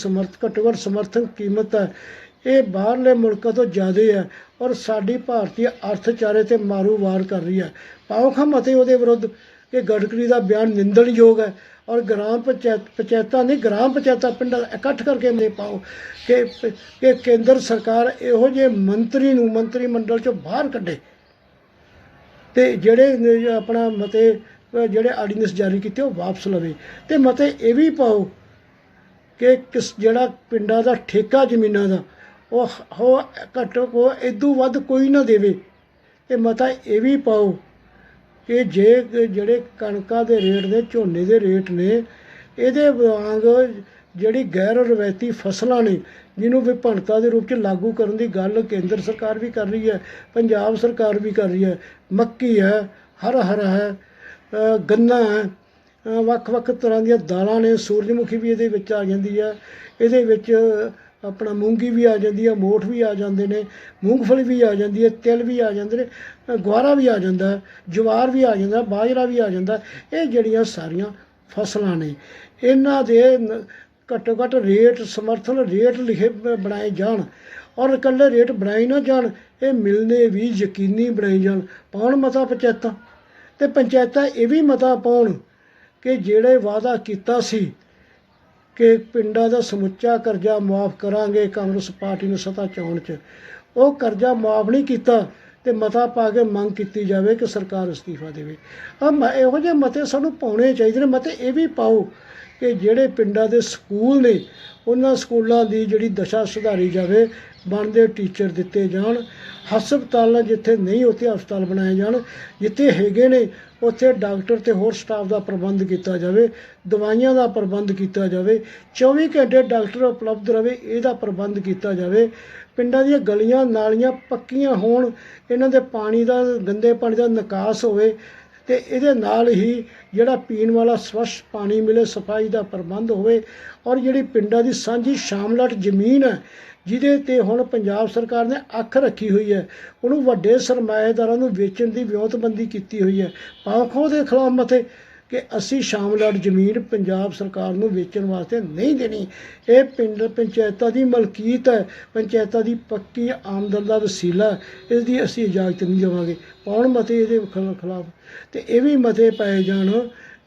ਘੱਟੋ ਘੱਟ ਸਮਰਥਨ ਕੀਮਤ ਹੈ ਇਹ ਬਾਹਰਲੇ ਮੁਲਕਾਂ ਤੋਂ ਜ਼ਿਆਦਾ ਹੈ ਔਰ ਸਾਡੀ ਭਾਰਤੀ ਅਰਥਚਾਰੇ 'ਤੇ ਮਾਰੂ ਵਾਰ ਕਰ ਰਹੀ ਹੈ। ਪਾਓ ਖਾਂ ਮਤੇ ਉਹਦੇ ਵਿਰੁੱਧ ਕਿ ਗਡਕਰੀ ਦਾ ਬਿਆਨ ਨਿੰਦਣਯੋਗ ਹੈ। ਔਰ ਗ੍ਰਾਮ ਪੰਚਾਇਤਾਂ ਨਹੀਂ, ਗ੍ਰਾਮ ਪੰਚਾਇਤਾਂ ਪਿੰਡਾਂ ਇਕੱਠ ਕਰਕੇ ਮਤੇ ਪਾਓ ਕਿ ਕੇਂਦਰ ਸਰਕਾਰ ਇਹੋ ਜਿਹੇ ਮੰਤਰੀ ਨੂੰ ਮੰਤਰੀ ਮੰਡਲ 'ਚੋਂ ਬਾਹਰ ਕੱਢੇ, ਅਤੇ ਜਿਹੜੇ ਆਪਣਾ ਮਤੇ ਜਿਹੜੇ ਆਰਡੀਨੈਂਸ ਜਾਰੀ ਕੀਤੇ ਉਹ ਵਾਪਸ ਲਵੇ। ਅਤੇ ਮਤੇ ਇਹ ਵੀ ਪਾਓ ਕਿ ਜਿਹੜਾ ਪਿੰਡਾਂ ਦਾ ਠੇਕਾ ਜ਼ਮੀਨਾਂ ਦਾ ਉਹ ਘੱਟੋ ਇਦੋਂ ਵੱਧ ਕੋਈ ਨਾ ਦੇਵੇ। ਅਤੇ ਮਤਾ ਇਹ ਵੀ ਪਾਓ ਕਿ ਜੇ ਜਿਹੜੇ ਕਣਕਾਂ ਦੇ ਰੇਟ ਨੇ, ਝੋਨੇ ਦੇ ਰੇਟ ਨੇ, ਇਹਦੇ ਵਾਂਗ ਜਿਹੜੀ ਗੈਰ ਰਵਾਇਤੀ ਫਸਲਾਂ ਨੇ ਜਿਹਨੂੰ ਵਿਭਿੰਨਤਾ ਦੇ ਰੂਪ 'ਚ ਲਾਗੂ ਕਰਨ ਦੀ ਗੱਲ ਕੇਂਦਰ ਸਰਕਾਰ ਵੀ ਕਰ ਰਹੀ ਹੈ, ਪੰਜਾਬ ਸਰਕਾਰ ਵੀ ਕਰ ਰਹੀ ਹੈ। ਮੱਕੀ ਹੈ, ਹਰਾ ਹੈ, ਗੰਨਾ ਹੈ, ਵੱਖ ਵੱਖ ਤਰ੍ਹਾਂ ਦੀਆਂ ਦਾਲਾਂ ਨੇ, ਸੂਰਜਮੁਖੀ ਵੀ ਇਹਦੇ ਵਿੱਚ ਆ ਜਾਂਦੀ ਹੈ, ਇਹਦੇ ਵਿੱਚ ਆਪਣਾ ਮੂੰਗੀ ਵੀ ਆ ਜਾਂਦੀ ਹੈ, ਮੋਠ ਵੀ ਆ ਜਾਂਦੇ ਨੇ, ਮੂੰਗਫਲੀ ਵੀ ਆ ਜਾਂਦੀ ਹੈ, ਤਿਲ ਵੀ ਆ ਜਾਂਦੇ ਨੇ, ਗੁਆਰਾ ਵੀ ਆ ਜਾਂਦਾ, ਜਵਾਰ ਵੀ ਆ ਜਾਂਦਾ, ਬਾਜਰਾ ਵੀ ਆ ਜਾਂਦਾ। ਇਹ ਜਿਹੜੀਆਂ ਸਾਰੀਆਂ ਫਸਲਾਂ ਨੇ ਇਹਨਾਂ ਦੇ ਘੱਟੋ ਘੱਟ ਰੇਟ, ਸਮਰਥਨ ਰੇਟ ਬਣਾਏ ਜਾਣ ਔਰ ਇਕੱਲੇ ਰੇਟ ਬਣਾਏ ਨਾ ਜਾਣ, ਇਹ ਮਿਲਣੇ ਵੀ ਯਕੀਨੀ ਬਣਾਏ ਜਾਣ। ਪਾਉਣ ਮਤਾ ਪੰਚਾਇਤਾਂ, ਅਤੇ ਪੰਚਾਇਤਾਂ ਇਹ ਵੀ ਮਤਾ ਪਾਉਣ ਕਿ ਜਿਹੜੇ ਵਾਅਦਾ ਕੀਤਾ ਸੀ ਕਿ ਪਿੰਡਾਂ ਦਾ ਸਮੁੱਚਾ ਕਰਜ਼ਾ ਮੁਆਫ ਕਰਾਂਗੇ ਕਾਂਗਰਸ ਪਾਰਟੀ ਨੂੰ ਸੱਤਾ 'ਚ ਆਉਣ 'ਚ, ਉਹ ਕਰਜ਼ਾ ਮੁਆਫ ਨਹੀਂ ਕੀਤਾ, ਅਤੇ ਮਤਾ ਪਾ ਕੇ ਮੰਗ ਕੀਤੀ ਜਾਵੇ ਕਿ ਸਰਕਾਰ ਅਸਤੀਫਾ ਦੇਵੇ। ਇਹੋ ਜਿਹੇ ਮਤੇ ਸਾਨੂੰ ਪਾਉਣੇ ਚਾਹੀਦੇ ਨੇ। ਮਤੇ ਇਹ ਵੀ ਪਾਓ ਕਿ ਜਿਹੜੇ ਪਿੰਡਾਂ ਦੇ ਸਕੂਲ ਨੇ ਉਹਨਾਂ ਸਕੂਲਾਂ ਦੀ ਜਿਹੜੀ ਦਸ਼ਾ ਸੁਧਾਰੀ ਜਾਵੇ, ਬਣਦੇ ਟੀਚਰ ਦਿੱਤੇ ਜਾਣ, ਹਸਪਤਾਲ ਜਿੱਥੇ ਨਹੀਂ ਉੱਥੇ ਹਸਪਤਾਲ ਬਣਾਏ ਜਾਣ, ਜਿੱਥੇ ਹੈਗੇ ਨੇ ਉੱਥੇ ਡਾਕਟਰ ਅਤੇ ਹੋਰ ਸਟਾਫ ਦਾ ਪ੍ਰਬੰਧ ਕੀਤਾ ਜਾਵੇ, ਦਵਾਈਆਂ ਦਾ ਪ੍ਰਬੰਧ ਕੀਤਾ ਜਾਵੇ, 24 ਘੰਟੇ ਡਾਕਟਰ ਉਪਲਬਧ ਰਹੇ ਇਹਦਾ ਪ੍ਰਬੰਧ ਕੀਤਾ ਜਾਵੇ। ਪਿੰਡਾਂ ਦੀਆਂ ਗਲੀਆਂ ਨਾਲੀਆਂ ਪੱਕੀਆਂ ਹੋਣ, ਇਹਨਾਂ ਦੇ ਪਾਣੀ ਦਾ, ਗੰਦੇ ਪਾਣੀ ਦਾ ਨਿਕਾਸ ਹੋਵੇ, ਅਤੇ ਇਹਦੇ ਨਾਲ ਹੀ ਜਿਹੜਾ ਪੀਣ ਵਾਲਾ ਸਵੱਛ ਪਾਣੀ ਮਿਲੇ, ਸਫਾਈ ਦਾ ਪ੍ਰਬੰਧ ਹੋਵੇ। ਔਰ ਜਿਹੜੀ ਪਿੰਡਾਂ ਦੀ ਸਾਂਝੀ ਸ਼ਾਮਲਾਟ ਜ਼ਮੀਨ ਹੈ ਜਿਹਦੇ 'ਤੇ ਹੁਣ ਪੰਜਾਬ ਸਰਕਾਰ ਨੇ ਅੱਖ ਰੱਖੀ ਹੋਈ ਹੈ, ਉਹਨੂੰ ਵੱਡੇ ਸਰਮਾਏਦਾਰਾਂ ਨੂੰ ਵੇਚਣ ਦੀ ਵਿਉਂਤਬੰਦੀ ਕੀਤੀ ਹੋਈ ਹੈ। ਪਾਓ ਖਾਂ ਦੇ ਖਿਲਾਫ ਮਤੇ ਕਿ ਅਸੀਂ ਸ਼ਾਮਲਾਟ ਜ਼ਮੀਨ ਪੰਜਾਬ ਸਰਕਾਰ ਨੂੰ ਵੇਚਣ ਵਾਸਤੇ ਨਹੀਂ ਦੇਣੀ, ਇਹ ਪਿੰਡ ਪੰਚਾਇਤਾਂ ਦੀ ਮਲਕੀਅਤ ਹੈ, ਪੰਚਾਇਤਾਂ ਦੀ ਪੱਕੀ ਆਮਦਨ ਦਾ ਵਸੀਲਾ, ਇਸ ਦੀ ਅਸੀਂ ਇਜਾਜ਼ਤ ਨਹੀਂ ਦੇਵਾਂਗੇ। ਪਾਉਣ ਮਤੇ ਇਹਦੇ ਖਿਲਾਫ। ਅਤੇ ਇਹ ਵੀ ਮਤੇ ਪਾਏ ਜਾਣ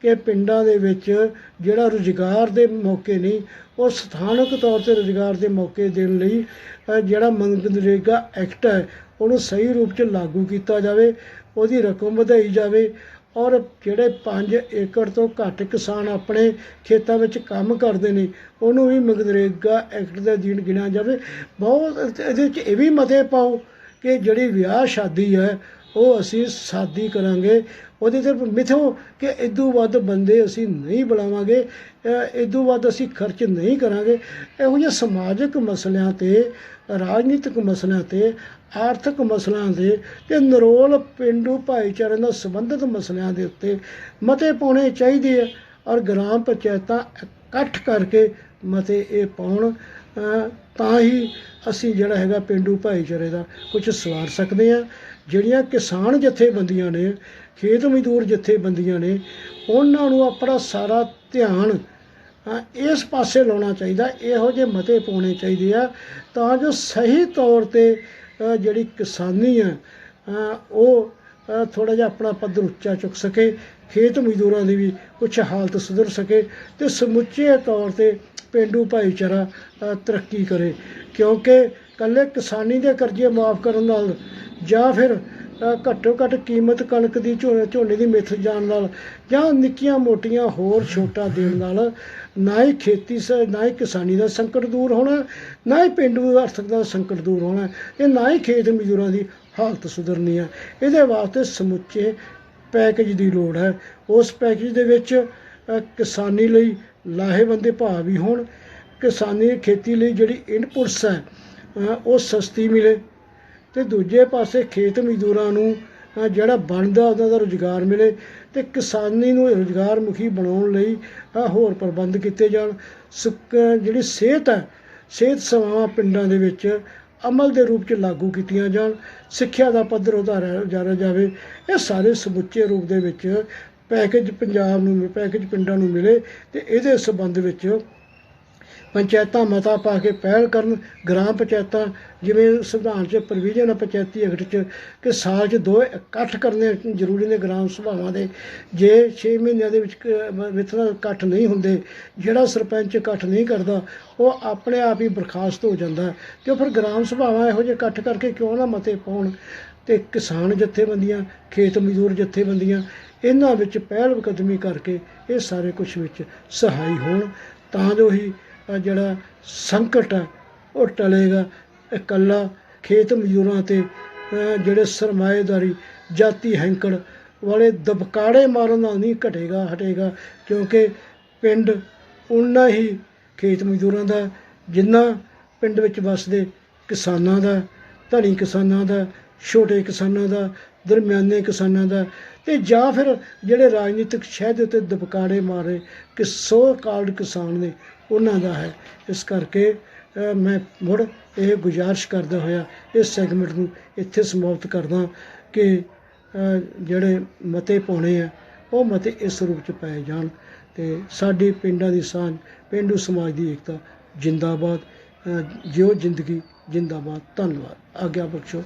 ਕਿ ਪਿੰਡਾਂ ਦੇ ਵਿੱਚ ਜਿਹੜਾ ਰੁਜ਼ਗਾਰ ਦੇ ਮੌਕੇ ਨਹੀਂ, ਉਹ ਸਥਾਨਕ ਤੌਰ 'ਤੇ ਰੁਜ਼ਗਾਰ ਦੇ ਮੌਕੇ ਦੇਣ ਲਈ ਜਿਹੜਾ ਮਨਰੇਗਾ ਐਕਟ ਹੈ ਉਹਨੂੰ ਸਹੀ ਰੂਪ 'ਚ ਲਾਗੂ ਕੀਤਾ ਜਾਵੇ, ਉਹਦੀ ਰਕਮ ਵਧਾਈ ਜਾਵੇ। ਔਰ ਜਿਹੜੇ 5 ਏਕੜ ਤੋਂ ਘੱਟ ਕਿਸਾਨ ਆਪਣੇ ਖੇਤਾਂ ਵਿੱਚ ਕੰਮ ਕਰਦੇ ਨੇ ਉਹਨੂੰ ਵੀ ਮਨਰੇਗਾ ਐਕਟ ਦੇ ਅਧੀਨ ਗਿਣਿਆ ਜਾਵੇ। ਬਹੁਤ ਇਹਦੇ ਵਿੱਚ ਇਹ ਵੀ ਮਤੇ ਪਾਓ ਕਿ ਜਿਹੜੀ ਵਿਆਹ ਸ਼ਾਦੀ ਹੈ ਉਹ ਅਸੀਂ ਸਾਦੀ ਕਰਾਂਗੇ, ਉਹਦੇ 'ਤੇ ਮਿਥੋ ਕਿ ਇਦੋਂ ਵੱਧ ਬੰਦੇ ਅਸੀਂ ਨਹੀਂ ਬੁਲਾਵਾਂਗੇ, ਇਦੋਂ ਵੱਧ ਅਸੀਂ ਖਰਚ ਨਹੀਂ ਕਰਾਂਗੇ। ਇਹੋ ਜਿਹੇ ਸਮਾਜਿਕ ਮਸਲਿਆਂ 'ਤੇ, ਰਾਜਨੀਤਿਕ ਮਸਲਿਆਂ 'ਤੇ, ਆਰਥਿਕ ਮਸਲਿਆਂ 'ਤੇ ਅਤੇ ਨਿਰੋਲ ਪੇਂਡੂ ਭਾਈਚਾਰੇ ਨਾਲ ਸੰਬੰਧਿਤ ਮਸਲਿਆਂ ਦੇ ਉੱਤੇ ਮਤੇ ਪਾਉਣੇ ਚਾਹੀਦੇ ਆ। ਔਰ ਗ੍ਰਾਮ ਪੰਚਾਇਤਾਂ ਇਕੱਠ ਕਰਕੇ ਮਤੇ ਇਹ ਪਾਉਣ, ਤਾਂ ਹੀ ਅਸੀਂ ਜਿਹੜਾ ਹੈਗਾ ਪੇਂਡੂ ਭਾਈਚਾਰੇ ਦਾ ਕੁਝ ਸਵਾਰ ਸਕਦੇ ਹਾਂ। ਜਿਹੜੀਆਂ ਕਿਸਾਨ ਜਥੇਬੰਦੀਆਂ ਨੇ, ਖੇਤ ਮਜ਼ਦੂਰ ਜਥੇਬੰਦੀਆਂ ਨੇ, ਉਹਨਾਂ ਨੂੰ ਆਪਣਾ ਸਾਰਾ ਧਿਆਨ ਇਸ ਪਾਸੇ ਲਾਉਣਾ ਚਾਹੀਦਾ। ਇਹੋ ਜਿਹੇ ਮਤੇ ਪਾਉਣੇ ਚਾਹੀਦੇ ਆ ਤਾਂ ਜੋ ਸਹੀ ਤੌਰ 'ਤੇ ਜਿਹੜੀ ਕਿਸਾਨੀ ਹੈ ਉਹ ਥੋੜ੍ਹਾ ਜਿਹਾ ਆਪਣਾ ਪੱਧਰ ਉੱਚਾ ਚੁੱਕ ਸਕੇ, ਖੇਤ ਮਜ਼ਦੂਰਾਂ ਦੀ ਵੀ ਕੁਛ ਹਾਲਤ ਸੁਧਰ ਸਕੇ ਅਤੇ ਸਮੁੱਚੇ ਤੌਰ 'ਤੇ ਪੇਂਡੂ ਭਾਈਚਾਰਾ ਤਰੱਕੀ ਕਰੇ। ਕਿਉਂਕਿ ਇਕੱਲੇ ਕਿਸਾਨੀ ਦੇ ਕਰਜ਼ੇ ਮਾਫ਼ ਕਰਨ ਨਾਲ ਜਾਂ ਫਿਰ ਘੱਟੋ ਘੱਟ ਕੀਮਤ ਕਣਕ ਦੀ ਝੋਨੇ ਦੀ ਮਿੱਥ ਜਾਣ ਨਾਲ ਜਾਂ ਨਿੱਕੀਆਂ ਮੋਟੀਆਂ ਹੋਰ ਛੋਟਾਂ ਦੇਣ ਨਾਲ ਨਾ ਹੀ ਨਾ ਹੀ ਕਿਸਾਨੀ ਦਾ ਸੰਕਟ ਦੂਰ ਹੋਣਾ, ਨਾ ਹੀ ਪੇਂਡੂ ਆਰਥਿਕਤਾ ਦਾ ਸੰਕਟ ਦੂਰ ਹੋਣਾ, ਅਤੇ ਨਾ ਹੀ ਖੇਤ ਮਜ਼ਦੂਰਾਂ ਦੀ ਹਾਲਤ ਸੁਧਰਨੀ ਆ। ਇਹਦੇ ਵਾਸਤੇ ਸਮੁੱਚੇ ਪੈਕੇਜ ਦੀ ਲੋੜ ਹੈ। ਉਸ ਪੈਕੇਜ ਦੇ ਵਿੱਚ ਕਿਸਾਨੀ ਲਈ ਲਾਹੇਵੰਦੇ ਭਾਅ ਵੀ ਹੋਣ, ਕਿਸਾਨੀ ਖੇਤੀ ਲਈ ਜਿਹੜੀ ਇਨਪੁਟਸ ਹੈ ਉਹ ਸਸਤੀ ਮਿਲੇ, ਅਤੇ ਦੂਜੇ ਪਾਸੇ ਖੇਤ ਮਜ਼ਦੂਰਾਂ ਨੂੰ ਜਿਹੜਾ ਬਣਦਾ ਉਹਨਾਂ ਦਾ ਰੁਜ਼ਗਾਰ ਮਿਲੇ, ਅਤੇ ਕਿਸਾਨੀ ਨੂੰ ਰੁਜ਼ਗਾਰ ਮੁਖੀ ਬਣਾਉਣ ਲਈ ਹੋਰ ਪ੍ਰਬੰਧ ਕੀਤੇ ਜਾਣ। ਜਿਹੜੀ ਸਿਹਤ ਹੈ, ਸਿਹਤ ਸੇਵਾਵਾਂ ਪਿੰਡਾਂ ਦੇ ਵਿੱਚ ਅਮਲ ਦੇ ਰੂਪ 'ਚ ਲਾਗੂ ਕੀਤੀਆਂ ਜਾਣ, ਸਿੱਖਿਆ ਦਾ ਪੱਧਰ ਉਤਾਰਿਆ ਜਾਵੇ। ਇਹ ਸਾਰੇ ਸਮੁੱਚੇ ਰੂਪ ਦੇ ਵਿੱਚ ਪੈਕੇਜ ਪੈਕੇਜ ਪਿੰਡਾਂ ਨੂੰ ਮਿਲੇ, ਅਤੇ ਇਹਦੇ ਸੰਬੰਧ ਵਿੱਚ ਪੰਚਾਇਤਾਂ ਮਤਾ ਪਾ ਕੇ ਪਹਿਲ ਕਰਨ। ਗ੍ਰਾਮ ਪੰਚਾਇਤਾਂ ਜਿਵੇਂ ਸੰਵਿਧਾਨ 'ਚ ਪ੍ਰੋਵੀਜ਼ਨ ਹੈ ਪੰਚਾਇਤੀ ਐਕਟ 'ਚ ਕਿ ਸਾਲ 'ਚ 2 ਇਕੱਠ ਕਰਨੇ ਜ਼ਰੂਰੀ ਨੇ ਗ੍ਰਾਮ ਸਭਾਵਾਂ ਦੇ। ਜੇ 6 ਮਹੀਨਿਆਂ ਦੇ ਵਿੱਚ ਇਕੱਠ ਨਹੀਂ ਹੁੰਦੇ, ਜਿਹੜਾ ਸਰਪੰਚ ਇਕੱਠ ਨਹੀਂ ਕਰਦਾ ਉਹ ਆਪਣੇ ਆਪ ਹੀ ਬਰਖਾਸਤ ਹੋ ਜਾਂਦਾ, ਅਤੇ ਫਿਰ ਗ੍ਰਾਮ ਸਭਾਵਾਂ ਇਹੋ ਜਿਹੇ ਇਕੱਠ ਕਰਕੇ ਕਿਉਂ ਨਾ ਮਤੇ ਪਾਉਣ। ਅਤੇ ਕਿਸਾਨ ਜਥੇਬੰਦੀਆਂ, ਖੇਤ ਮਜ਼ਦੂਰ ਜਥੇਬੰਦੀਆਂ, ਇਹਨਾਂ ਵਿੱਚ ਪਹਿਲ ਕਦਮੀ ਕਰਕੇ ਇਹ ਸਾਰੇ ਕੁਛ ਵਿੱਚ ਸਹਾਈ ਹੋਣ, ਤਾਂ ਜੋ ਹੀ ਜਿਹੜਾ ਸੰਕਟ ਹੈ ਉਹ ਟਲੇਗਾ। ਇਕੱਲਾ ਖੇਤ ਮਜ਼ਦੂਰਾਂ 'ਤੇ ਜਿਹੜੇ ਸਰਮਾਏਦਾਰੀ ਜਾਤੀ ਹੈਂਕੜ ਵਾਲੇ ਦਬਕਾੜੇ ਮਾਰਨ ਨਾਲ ਨਹੀਂ ਹਟੇਗਾ, ਕਿਉਂਕਿ ਪਿੰਡ ਉਨਾ ਹੀ ਖੇਤ ਮਜ਼ਦੂਰਾਂ ਦਾ ਜਿੰਨਾ ਪਿੰਡ ਵਿੱਚ ਵੱਸਦੇ ਕਿਸਾਨਾਂ ਦਾ, ਧਨੀ ਕਿਸਾਨਾਂ ਦਾ, ਛੋਟੇ ਕਿਸਾਨਾਂ ਦਾ, ਦਰਮਿਆਨੇ ਕਿਸਾਨਾਂ ਦਾ, ਅਤੇ ਜਾਂ ਫਿਰ ਜਿਹੜੇ ਰਾਜਨੀਤਿਕ ਸ਼ਹਿਦ ਉੱਤੇ ਦਬਕਾੜੇ ਮਾਰੇ ਕਿ ਸੋ ਕਾਲਡ ਕਿਸਾਨ ਨੇ ਉਹਨਾਂ ਦਾ ਹੈ। ਇਸ ਕਰਕੇ ਮੈਂ ਮੁੜ ਇਹ ਗੁਜ਼ਾਰਿਸ਼ ਕਰਦਾ ਹੋਇਆ ਇਸ ਸੈਗਮੈਂਟ ਨੂੰ ਇੱਥੇ ਸਮਾਪਤ ਕਰਦਾ ਕਿ ਜਿਹੜੇ ਮਤੇ ਪਾਉਣੇ ਆ ਉਹ ਮਤੇ ਇਸ ਰੂਪ 'ਚ ਪਾਏ ਜਾਣ, ਅਤੇ ਸਾਡੀ ਪਿੰਡਾਂ ਦੀ ਸਾਂਝ, ਪੇਂਡੂ ਸਮਾਜ ਦੀ ਏਕਤਾ ਜਿੰਦਾਬਾਦ। ਜਿਉ ਜ਼ਿੰਦਗੀ ਜਿੰਦਾਬਾਦ। ਧੰਨਵਾਦ। ਆਗਿਆ ਬਖਸ਼ੋ।